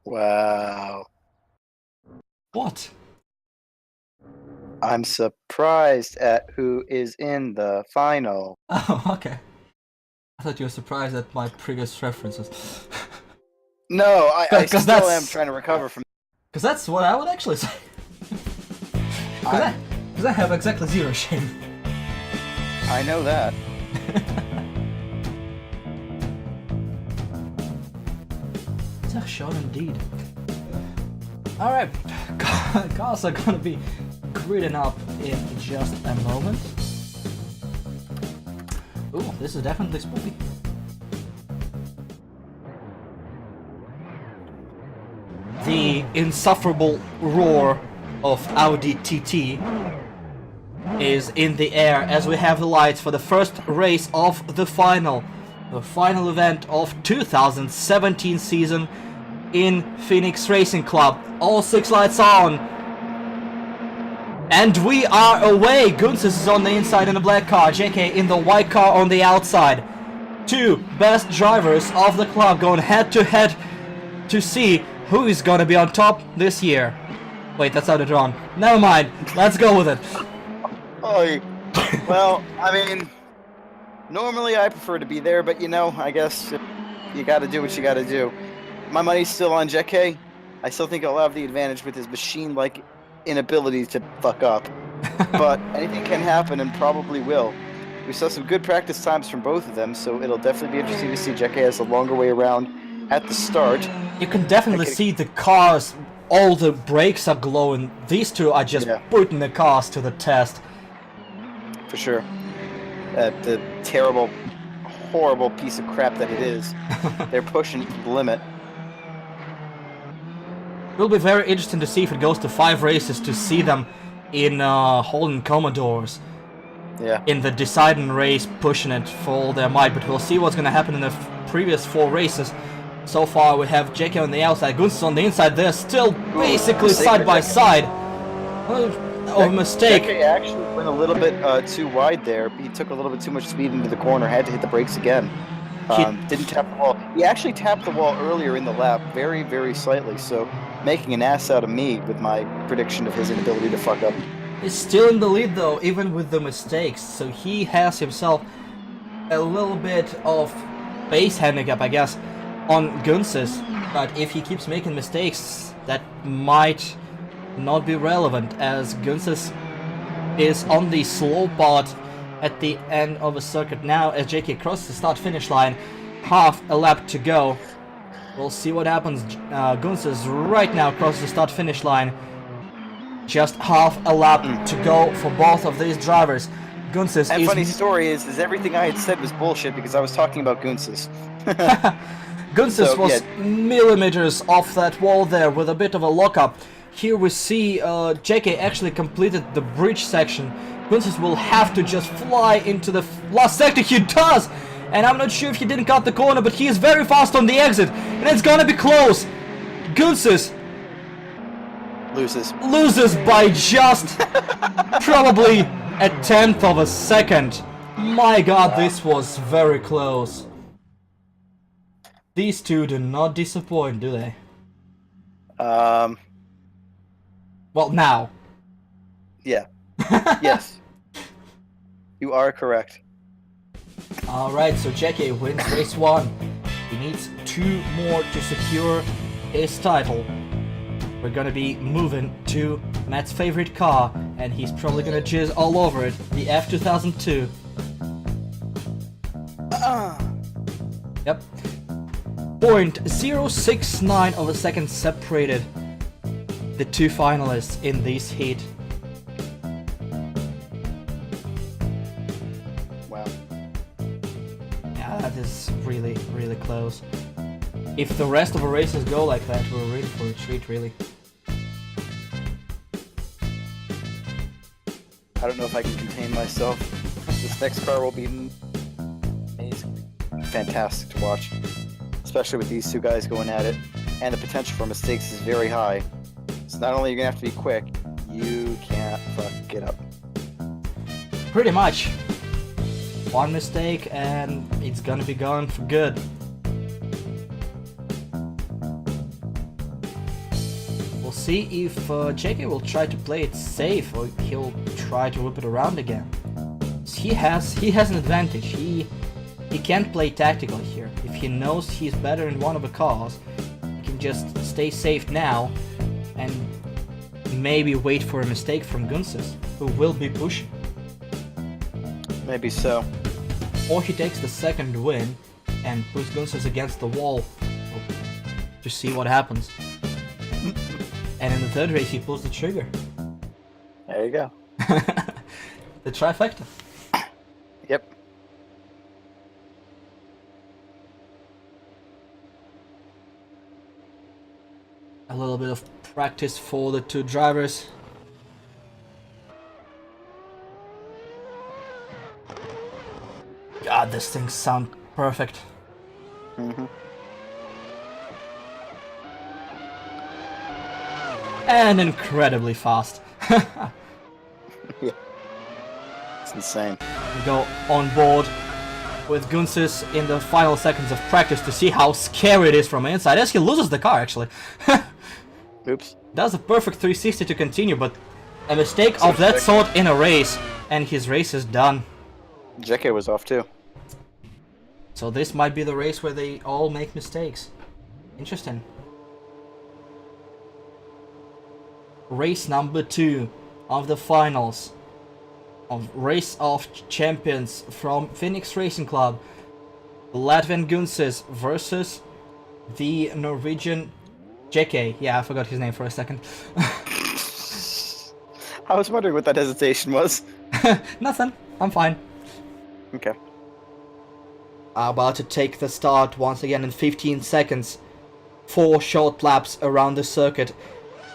Wow. What? I'm surprised at who is in the final. Oh, okay. I thought you were surprised at my previous references. No, I 'Cause still that's- am trying to recover from. Because that's what I would actually say. Because I have exactly zero shame. I know that. It's short indeed. Alright, cars are gonna be gridding up in just a moment. Ooh, this is definitely spooky. The insufferable roar of Audi TT is in the air as we have the lights for the first race of the final event of 2017 season in Phoenix Racing Club. All 6 lights on, and we are away. Gunsis is on the inside in the black car, JK in the white car on the outside. 2 best drivers of the club going head to head to see who is gonna be on top this year. Wait, that sounded wrong. Never mind, let's go with it. Oh, well, I mean, normally I prefer to be there, but you know, I guess you gotta do what you gotta do. My money's still on JK. I still think he'll have the advantage with his machine-like inability to fuck up. But anything can happen and probably will. We saw some good practice times from both of them, so it'll definitely be interesting to see. JK has a longer way around at the start. You can definitely see the cars, all the brakes are glowing. These two are just putting the cars to the test. For sure. The terrible, horrible piece of crap that it is. They're pushing it to the limit. Will be very interesting to see if it goes to 5 races to see them in Holden Commodores. Yeah. In the deciding race, pushing it for all their might, but we'll see what's gonna happen in the previous 4 races. So far, we have JK on the outside, Gunsis on the inside. They're still basically side by side. Oh, mistake. JK actually went a little bit too wide there. He took a little bit too much speed into the corner, had to hit the brakes again. Didn't tap the wall. He actually tapped the wall earlier in the lap, very, very slightly, so making an ass out of me with my prediction of his inability to fuck up. He's still in the lead though, even with the mistakes, so he has himself a little bit of base handicap, I guess, on Gunsis. But if he keeps making mistakes, that might not be relevant, as Gunsis is on the slow part at the end of a circuit now, as JK crosses the start-finish line, half a lap to go. We'll see what happens. Gunsis right now crosses the start-finish line. Just half a lap to go for both of these drivers. Gunsis And is... funny story is everything I had said was bullshit because I was talking about Gunsis. Gunsis was millimeters off that wall there with a bit of a lockup. Here we see JK actually completed the bridge section. Gunsis will have to just fly into the last sector. He does! And I'm not sure if he didn't cut the corner, but he is very fast on the exit. And it's gonna be close. Gunsis loses by just probably a 1/10 of a second. My god, this was very close. These two do not disappoint, do they? Well, now. Yeah. Yes. You are correct. Alright, so JK wins race 1. He needs 2 more to secure his title. We're gonna be moving to Matt's favorite car, and he's probably gonna jizz all over it, the F2002. Yep. 0.069 of a second separated the 2 finalists in this heat. Wow. Yeah, that is really, really close. If the rest of the races go like that, we're in for a treat, really. I don't know if I can contain myself. This next car will be amazing. Fantastic to watch. Especially with these two guys going at it. And the potential for mistakes is very high. So not only are you going to have to be quick, you can't fuck it up. Pretty much. One mistake and it's gonna be gone for good. We'll see if JK will try to play it safe or he'll try to whip it around again. He has an advantage. He can't play tactical here. If he knows he's better in one of the cars, he can just stay safe now and maybe wait for a mistake from Gunsis, who will be pushing. Maybe so. Or he takes the second win and puts Gunsis against the wall to see what happens. And in the third race he pulls the trigger. There you go. The trifecta. Yep. A little bit of practice for the 2 drivers. God, this thing sounds perfect. And incredibly fast. Yeah. It's insane. We go on board with Gunsis in the final seconds of practice to see how scary it is from inside, as he loses the car actually. Oops. That's a perfect 360 to continue, but a mistake of that sort in a race, and his race is done. JK was off too. So this might be the race where they all make mistakes. Interesting. Race number 2 of the finals of Race of Champions from Phoenix Racing Club. Latvian Gunsis versus the Norwegian JK. Yeah, I forgot his name for a second. I was wondering what that hesitation was. Nothing. I'm fine. Okay. are about to take the start once again in 15 seconds. 4 short laps around the circuit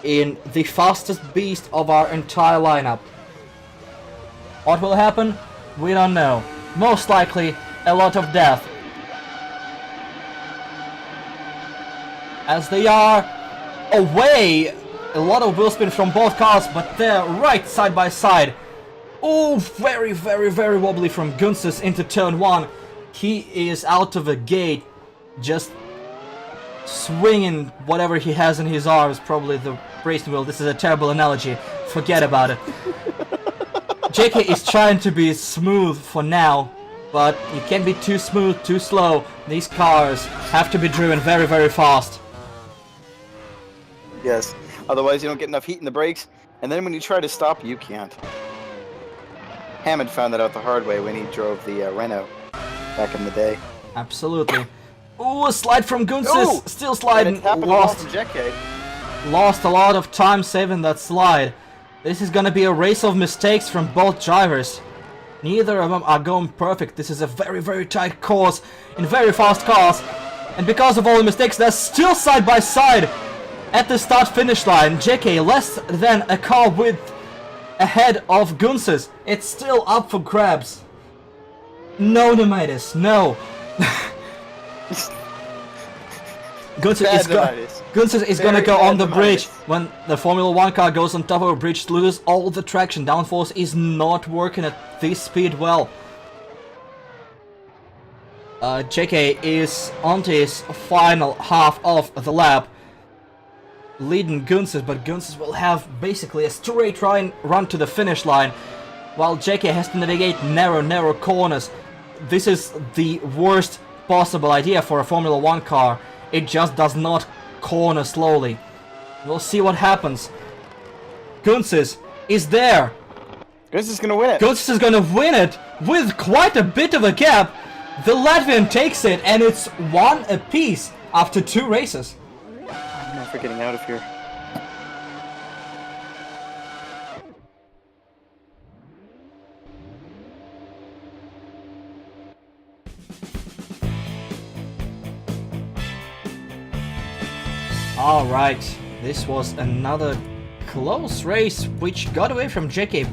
in the fastest beast of our entire lineup. What will happen? We don't know. Most likely a lot of death. As they are away, a lot of wheel spin from both cars, but they're right side by side. Oh, very, very, very wobbly from Gunses into turn 1. He is out of the gate, just swinging whatever he has in his arms, probably the racing wheel. This is a terrible analogy, forget about it. JK is trying to be smooth for now, but you can't be too smooth, too slow. These cars have to be driven very, very fast. Yes. Otherwise, you don't get enough heat in the brakes, and then when you try to stop, you can't. Hammond found that out the hard way when he drove the Renault back in the day. Absolutely. Ooh, a slide from Gunses, still sliding. Lost a lot of time saving that slide. This is gonna be a race of mistakes from both drivers. Neither of them are going perfect. This is a very, very tight course in very fast cars. And because of all the mistakes, they're still side by side at the start-finish line. JK less than a car width ahead of Gunses. It's still up for grabs. No, Nemaitis, no. Gunses is gonna go on the bridge. When the Formula 1 car goes on top of a bridge, loses all the traction. Downforce is not working at this speed well. JK is onto his final half of the lap, leading Gunses, but Gunses will have basically a straight run to the finish line, while JK has to navigate narrow corners. This is the worst possible idea for a Formula 1 car. It just does not corner slowly. We'll see what happens. Gunses is there. Gunses is gonna win it. Gunses is gonna win it with quite a bit of a gap. The Latvian takes it, and it's 1 apiece after 2 races. I'm never getting out of here. Alright, this was another close race which got away from JK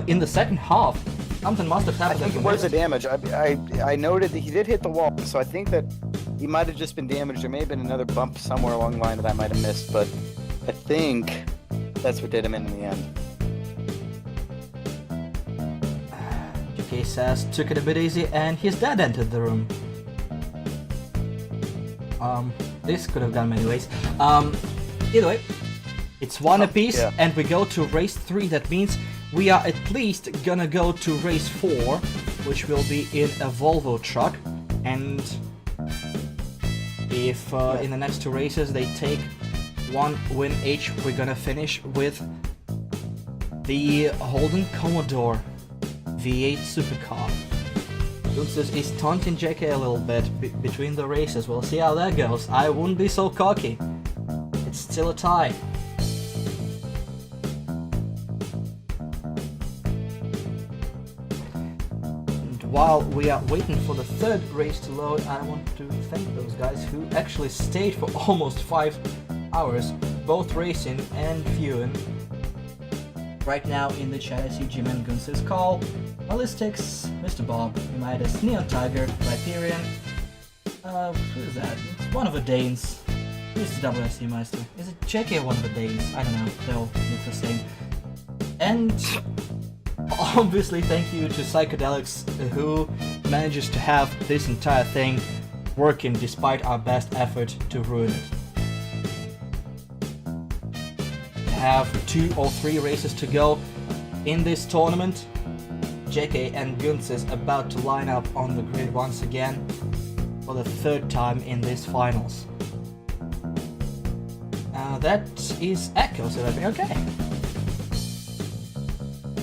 in the second half. Something must have happened. I think it was the damage. I noted that he did hit the wall, so I think that he might have just been damaged. There may have been another bump somewhere along the line that I might have missed, but I think that's what did him in the end. JK says took it a bit easy, and his dad entered the room. This could have gone many ways. Either way, it's 1 apiece, yeah. And we go to race 3. That means we are at least gonna go to race 4, which will be in a Volvo truck. And if in the next 2 races they take 1 win each, we're gonna finish with the Holden Commodore V8 supercar. Gunses is taunting JK a little bit between the races. We'll see how that goes. I wouldn't be so cocky. It's still a tie. And while we are waiting for the 3rd race to load, I want to thank those guys who actually stayed for almost 5 hours, both racing and viewing. Right now in the chat I see Jim and Gunses call, Ballistics, Mr. Bob, Nemaitis, Neon Tiger, Riperian, who is that? One of the Danes. Who's the WSC Meister? Is it JK one of the Danes? I don't know, they all look the same. And obviously thank you to Psychedelics, who manages to have this entire thing working despite our best effort to ruin it. Have 2 or 3 races to go in this tournament. JK and Gunses about to line up on the grid once again for the 3rd time in these finals. That is Echo, so that'd be okay.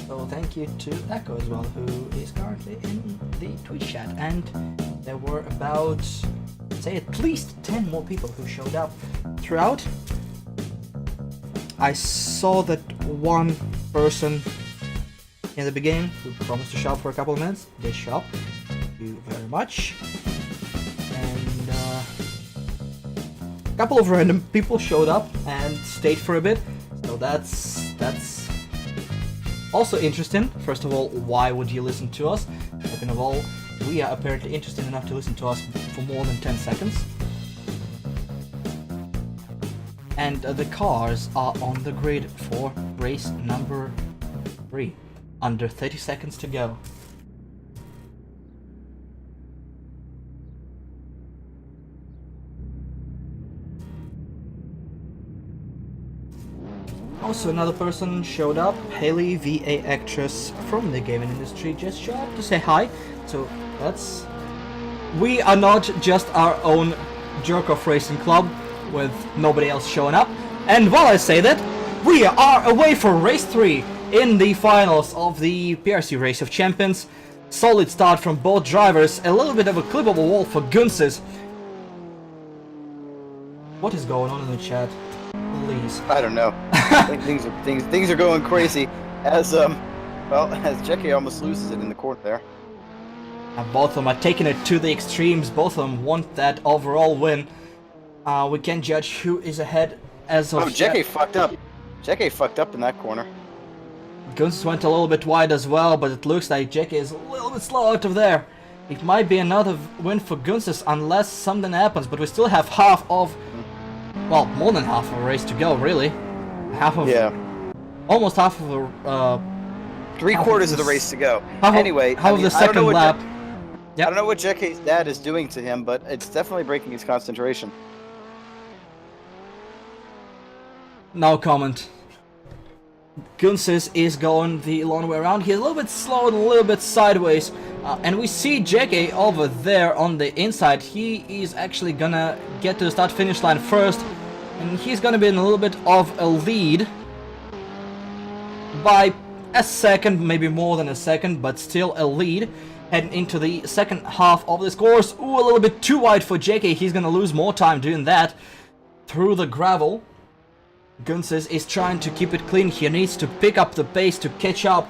So thank you to Echo as well, who is currently in the Twitch chat. And there were about, say, at least 10 more people who showed up throughout. I saw that one person in the beginning who promised to shop for a couple of minutes did shop. Thank you very much. couple of random people showed up and stayed for a bit, so that's also interesting. First of all, why would you listen to us? Second of all, we are apparently interested enough to listen to us for more than 10 seconds. And the cars are on the grid for race number 3. Under 30 seconds to go. Also, another person showed up, Haley, VA actress from the gaming industry, just showed up to say hi. So that's... We are not just our own jerk-off racing club with nobody else showing up. And while I say that, we are away for race 3 in the finals of the PRC Race of Champions. Solid start from both drivers, a little bit of a clippable wall for Gunses. What is going on in the chat? Please. I don't know. things are going crazy as Jackie almost loses it in the corner there. And both of them are taking it to the extremes. Both of them want that overall win. We can judge who is ahead as of... Oh, Jackie fucked up. Jackie fucked up in that corner. Guns went a little bit wide as well, but it looks like Jackie is a little bit slow out of there. It might be another win for Gunses unless something happens, but we still have half of... Well, more than half of a race to go, really. Half of... Yeah. Almost half of a... 3/4 of the race to go. Anyway, half of the second lap. I don't know what Jackie's dad is doing to him, but it's definitely breaking his concentration. No comment. Gunses is going the long way around. He's a little bit slow and a little bit sideways. And we see Jackie over there on the inside. He is actually gonna get to the start-finish line first. And he's gonna be in a little bit of a lead. By a second, maybe more than a second, but still a lead. Heading into the second half of this course. Ooh, a little bit too wide for Jackie. He's gonna lose more time doing that. Through the gravel. Gunses is trying to keep it clean. He needs to pick up the pace to catch up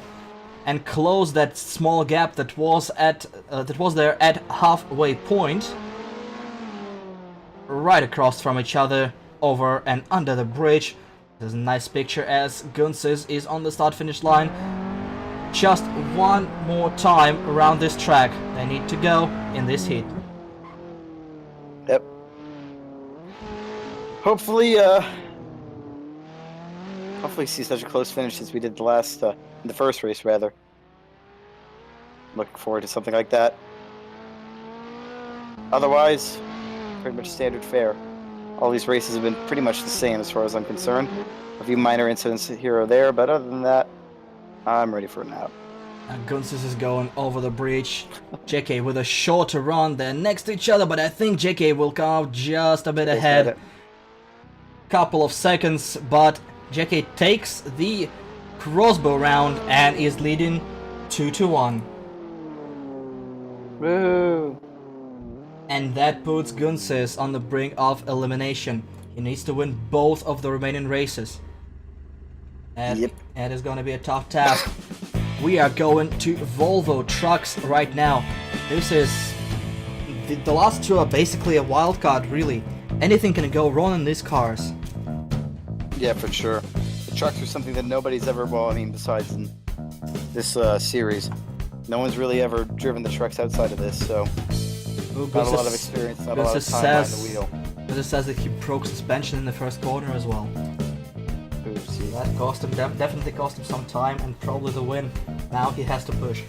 and close that small gap that was there at halfway point. Right across from each other, over and under the bridge. There's a nice picture as Gunses is on the start-finish line. Just one more time around this track. They need to go in this heat. Yep. Hopefully see such a close finish as we did the first race, rather. Looking forward to something like that. Otherwise, pretty much standard fare. All these races have been pretty much the same as far as I'm concerned. A few minor incidents here or there, but other than that, I'm ready for a nap. Gunses is going over the bridge. JK with a shorter run. They're next to each other, but I think JK will come out just a bit ahead. Couple of seconds, but JK takes the crossbow round and is leading 2-1. Woo! And that puts Gunses on the brink of elimination. He needs to win both of the remaining races. And that is going to be a tough task. We are going to Volvo trucks right now. This is... The last two are basically a wild card, really. Anything can go wrong in these cars. Yeah, for sure. The trucks are something that nobody's ever, well, I mean, besides in this series. No one's really ever driven the trucks outside of this, so... Ooh, not a lot of experience, not a lot of time behind the wheel. It says that he broke suspension in the first corner as well. Oopsie. That cost him, definitely cost him some time and probably the win. Now he has to push.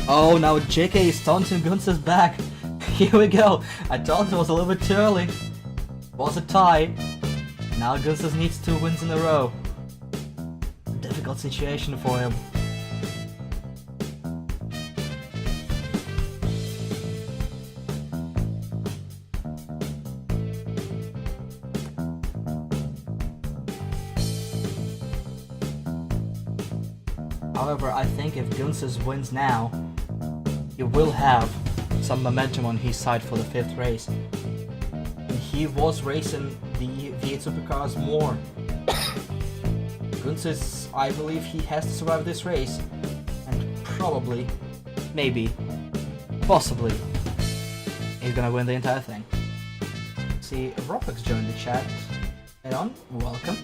Oh, now JK is taunting Gunses back. Here we go. I thought it was a little bit too early. It was a tie. Now Gunses needs 2 wins in a row. Difficult situation for him. However, I think if Gunses wins now, he will have some momentum on his side for the 5th race. And he was racing the V8 supercars more Gunsis, I believe he has to survive this race. And probably, maybe, possibly, he's gonna win the entire thing. See, Ropex joined the chat. Head on, welcome.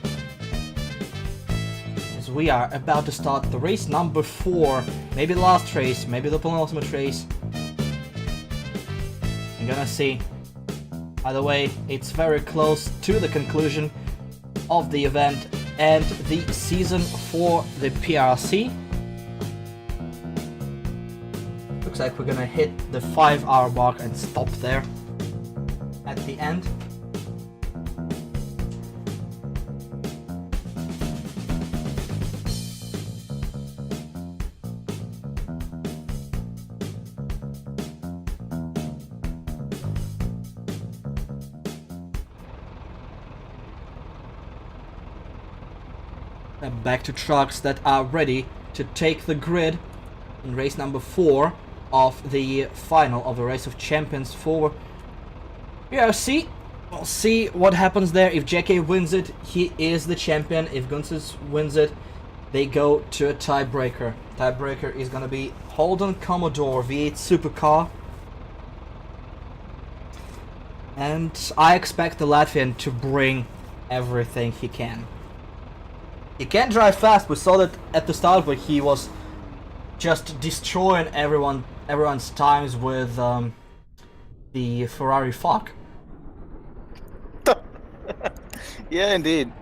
As we are about to start the race number 4, maybe the last race, maybe the penultimate race. I'm gonna see. Either way, it's very close to the conclusion of the event and the season for the PRC. Looks like we're gonna hit the 5-hour mark and stop there at the end. Back to trucks that are ready to take the grid in race number 4 of the final of the Race of Champions for PRC. We'll see what happens there. If JK wins it, he is the champion. If Gunsis wins it, they go to a tiebreaker. Tiebreaker is gonna be Holden Commodore V8 Supercar. And I expect the Latvian to bring everything he can. He can drive fast. We saw that at the start where he was just destroying everyone's times with the Ferrari Fuck. Yeah, indeed.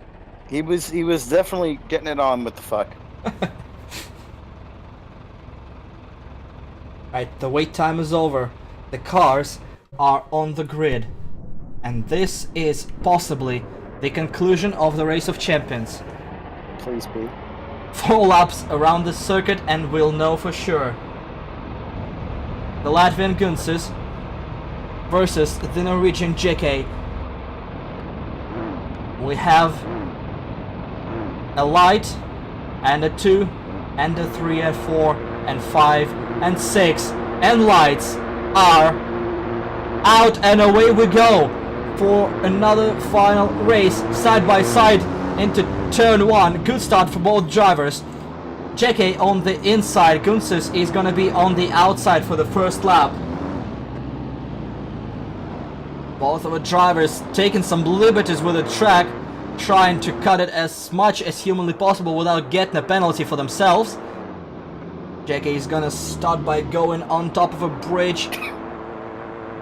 He was definitely getting it on with the fuck. Right, the wait time is over. The cars are on the grid. And this is possibly the conclusion of the Race of Champions. Please be. 4 laps around the circuit and we'll know for sure. The Latvian Gunsis versus the Norwegian JK. We have a light and a 2 and a 3 and 4 and 5 and 6 and lights are out and away we go for another final race side by side into turn 1. Good start for both drivers. JK on the inside, Gunsis is gonna be on the outside for the first lap. Both of the drivers taking some liberties with the track, trying to cut it as much as humanly possible without getting a penalty for themselves. JK is gonna start by going on top of a bridge.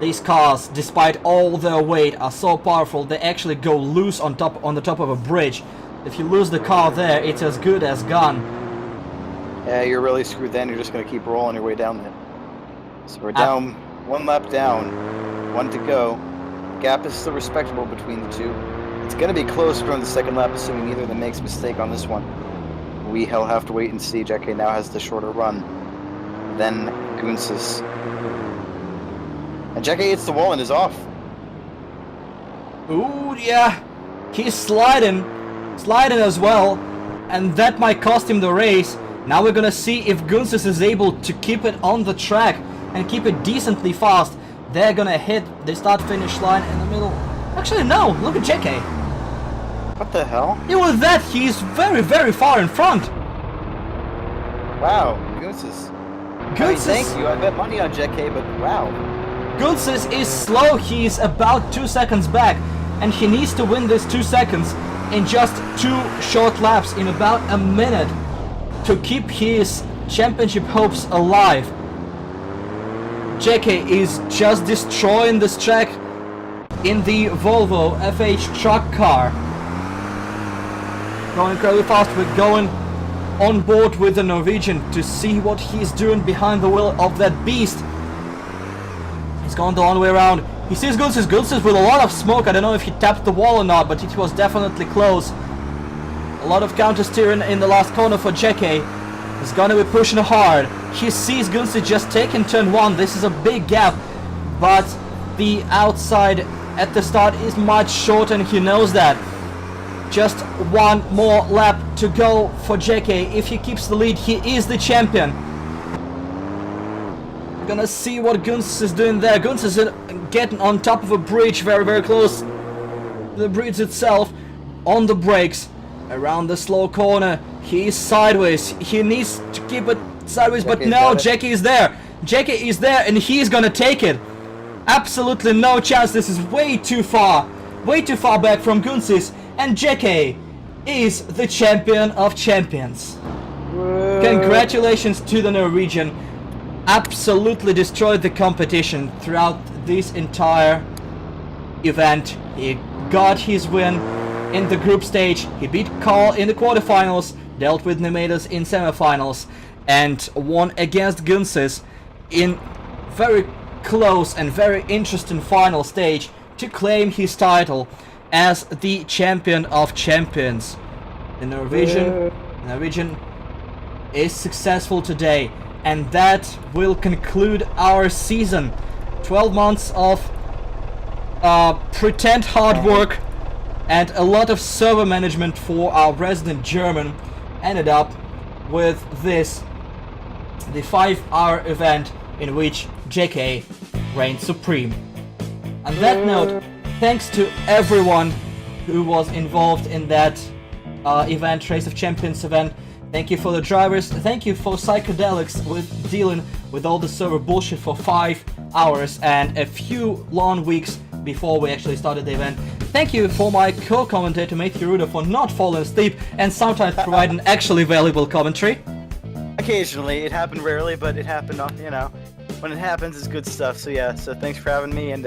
These cars, despite all their weight, are so powerful they actually go loose on the top of a bridge. If you lose the car there, it's as good as gone. Yeah, you're really screwed then. You're just going to keep rolling your way down there. So we're down 1 lap down, 1 to go. Gap is still respectable between the two. It's going to be close during the second lap, assuming neither of them makes a mistake on this one. We'll have to wait and see. JK now has the shorter run. Then Gunsis. And JK hits the wall and is off. Ooh, yeah. He's sliding as well. And that might cost him the race. Now we're gonna see if Gunsis is able to keep it on the track and keep it decently fast. They're gonna hit the start-finish line in the middle. Actually, no. Look at JK. What the hell? Yeah, with that, he's very, very far in front. Wow, Gunsis. Thank you. I bet money on JK, but wow. Gunsis is slow. He's about 2 seconds back, and he needs to win this 2 seconds in just 2 short laps in about a minute to keep his championship hopes alive. JK is just destroying this track in the Volvo FH truck car. Going incredibly fast. We're going on board with the Norwegian to see what he's doing behind the wheel of that beast. He's going the long way around. He sees Gunsis with a lot of smoke. I don't know if he tapped the wall or not, but it was definitely close. A lot of counter steering in the last corner for JK. He's gonna be pushing hard. He sees Gunsis just taking turn 1. This is a big gap, but the outside at the start is much shorter and he knows that. Just 1 more lap to go for JK. If he keeps the lead, he is the champion. We're gonna see what Gunsis is doing there. Gunsis is getting on top of a bridge, very, very close to the bridge itself, on the brakes. around the slow corner. He's sideways. He needs to keep it sideways, but Jackie's no, got it. Jackie is there. Jackie is there, and he's gonna take it. Absolutely no chance. This is way too far back from Gunsis, and Jackie is the champion of champions. Congratulations to the Norwegian. Absolutely destroyed the competition throughout this entire event. He got his win in the group stage. He beat Carl in the quarterfinals, dealt with Nemedas in semifinals, and won against Gunsis in very close and very interesting final stage to claim his title as the champion of champions. The Norwegian is successful today, and that will conclude our season. 12 months of pretend hard work and a lot of server management for our resident German ended up with this, the 5-hour event in which JK reigned supreme. On that note, thanks to everyone who was involved in that event, Race of Champions event. Thank you for the drivers, thank you for Psychedelics with dealing with all the server bullshit for 5 hours and a few long weeks before we actually started the event. Thank you for my co-commentator Matthew Ruda for not falling asleep and sometimes providing actually valuable commentary. Occasionally, it happened rarely, but it happened, you know. When it happens, it's good stuff. So yeah, so thanks for having me, and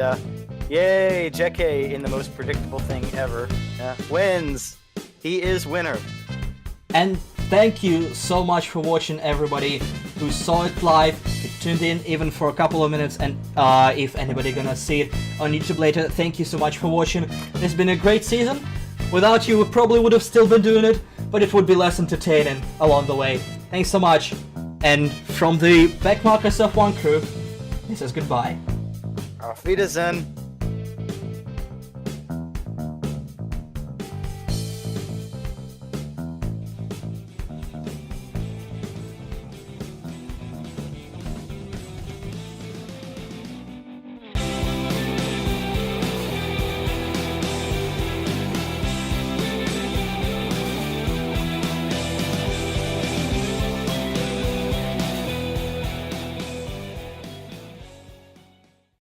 yay, JK in the most predictable thing ever. Wins! He is winner. And thank you so much for watching, everybody who saw it live, who tuned in even for a couple of minutes, and if anybody gonna see it on YouTube later, thank you so much for watching. It's been a great season. Without you, we probably would have still been doing it, but it would be less entertaining along the way. Thanks so much. And from the Backmarkers of One crew, this is goodbye. Auf Wiedersehen.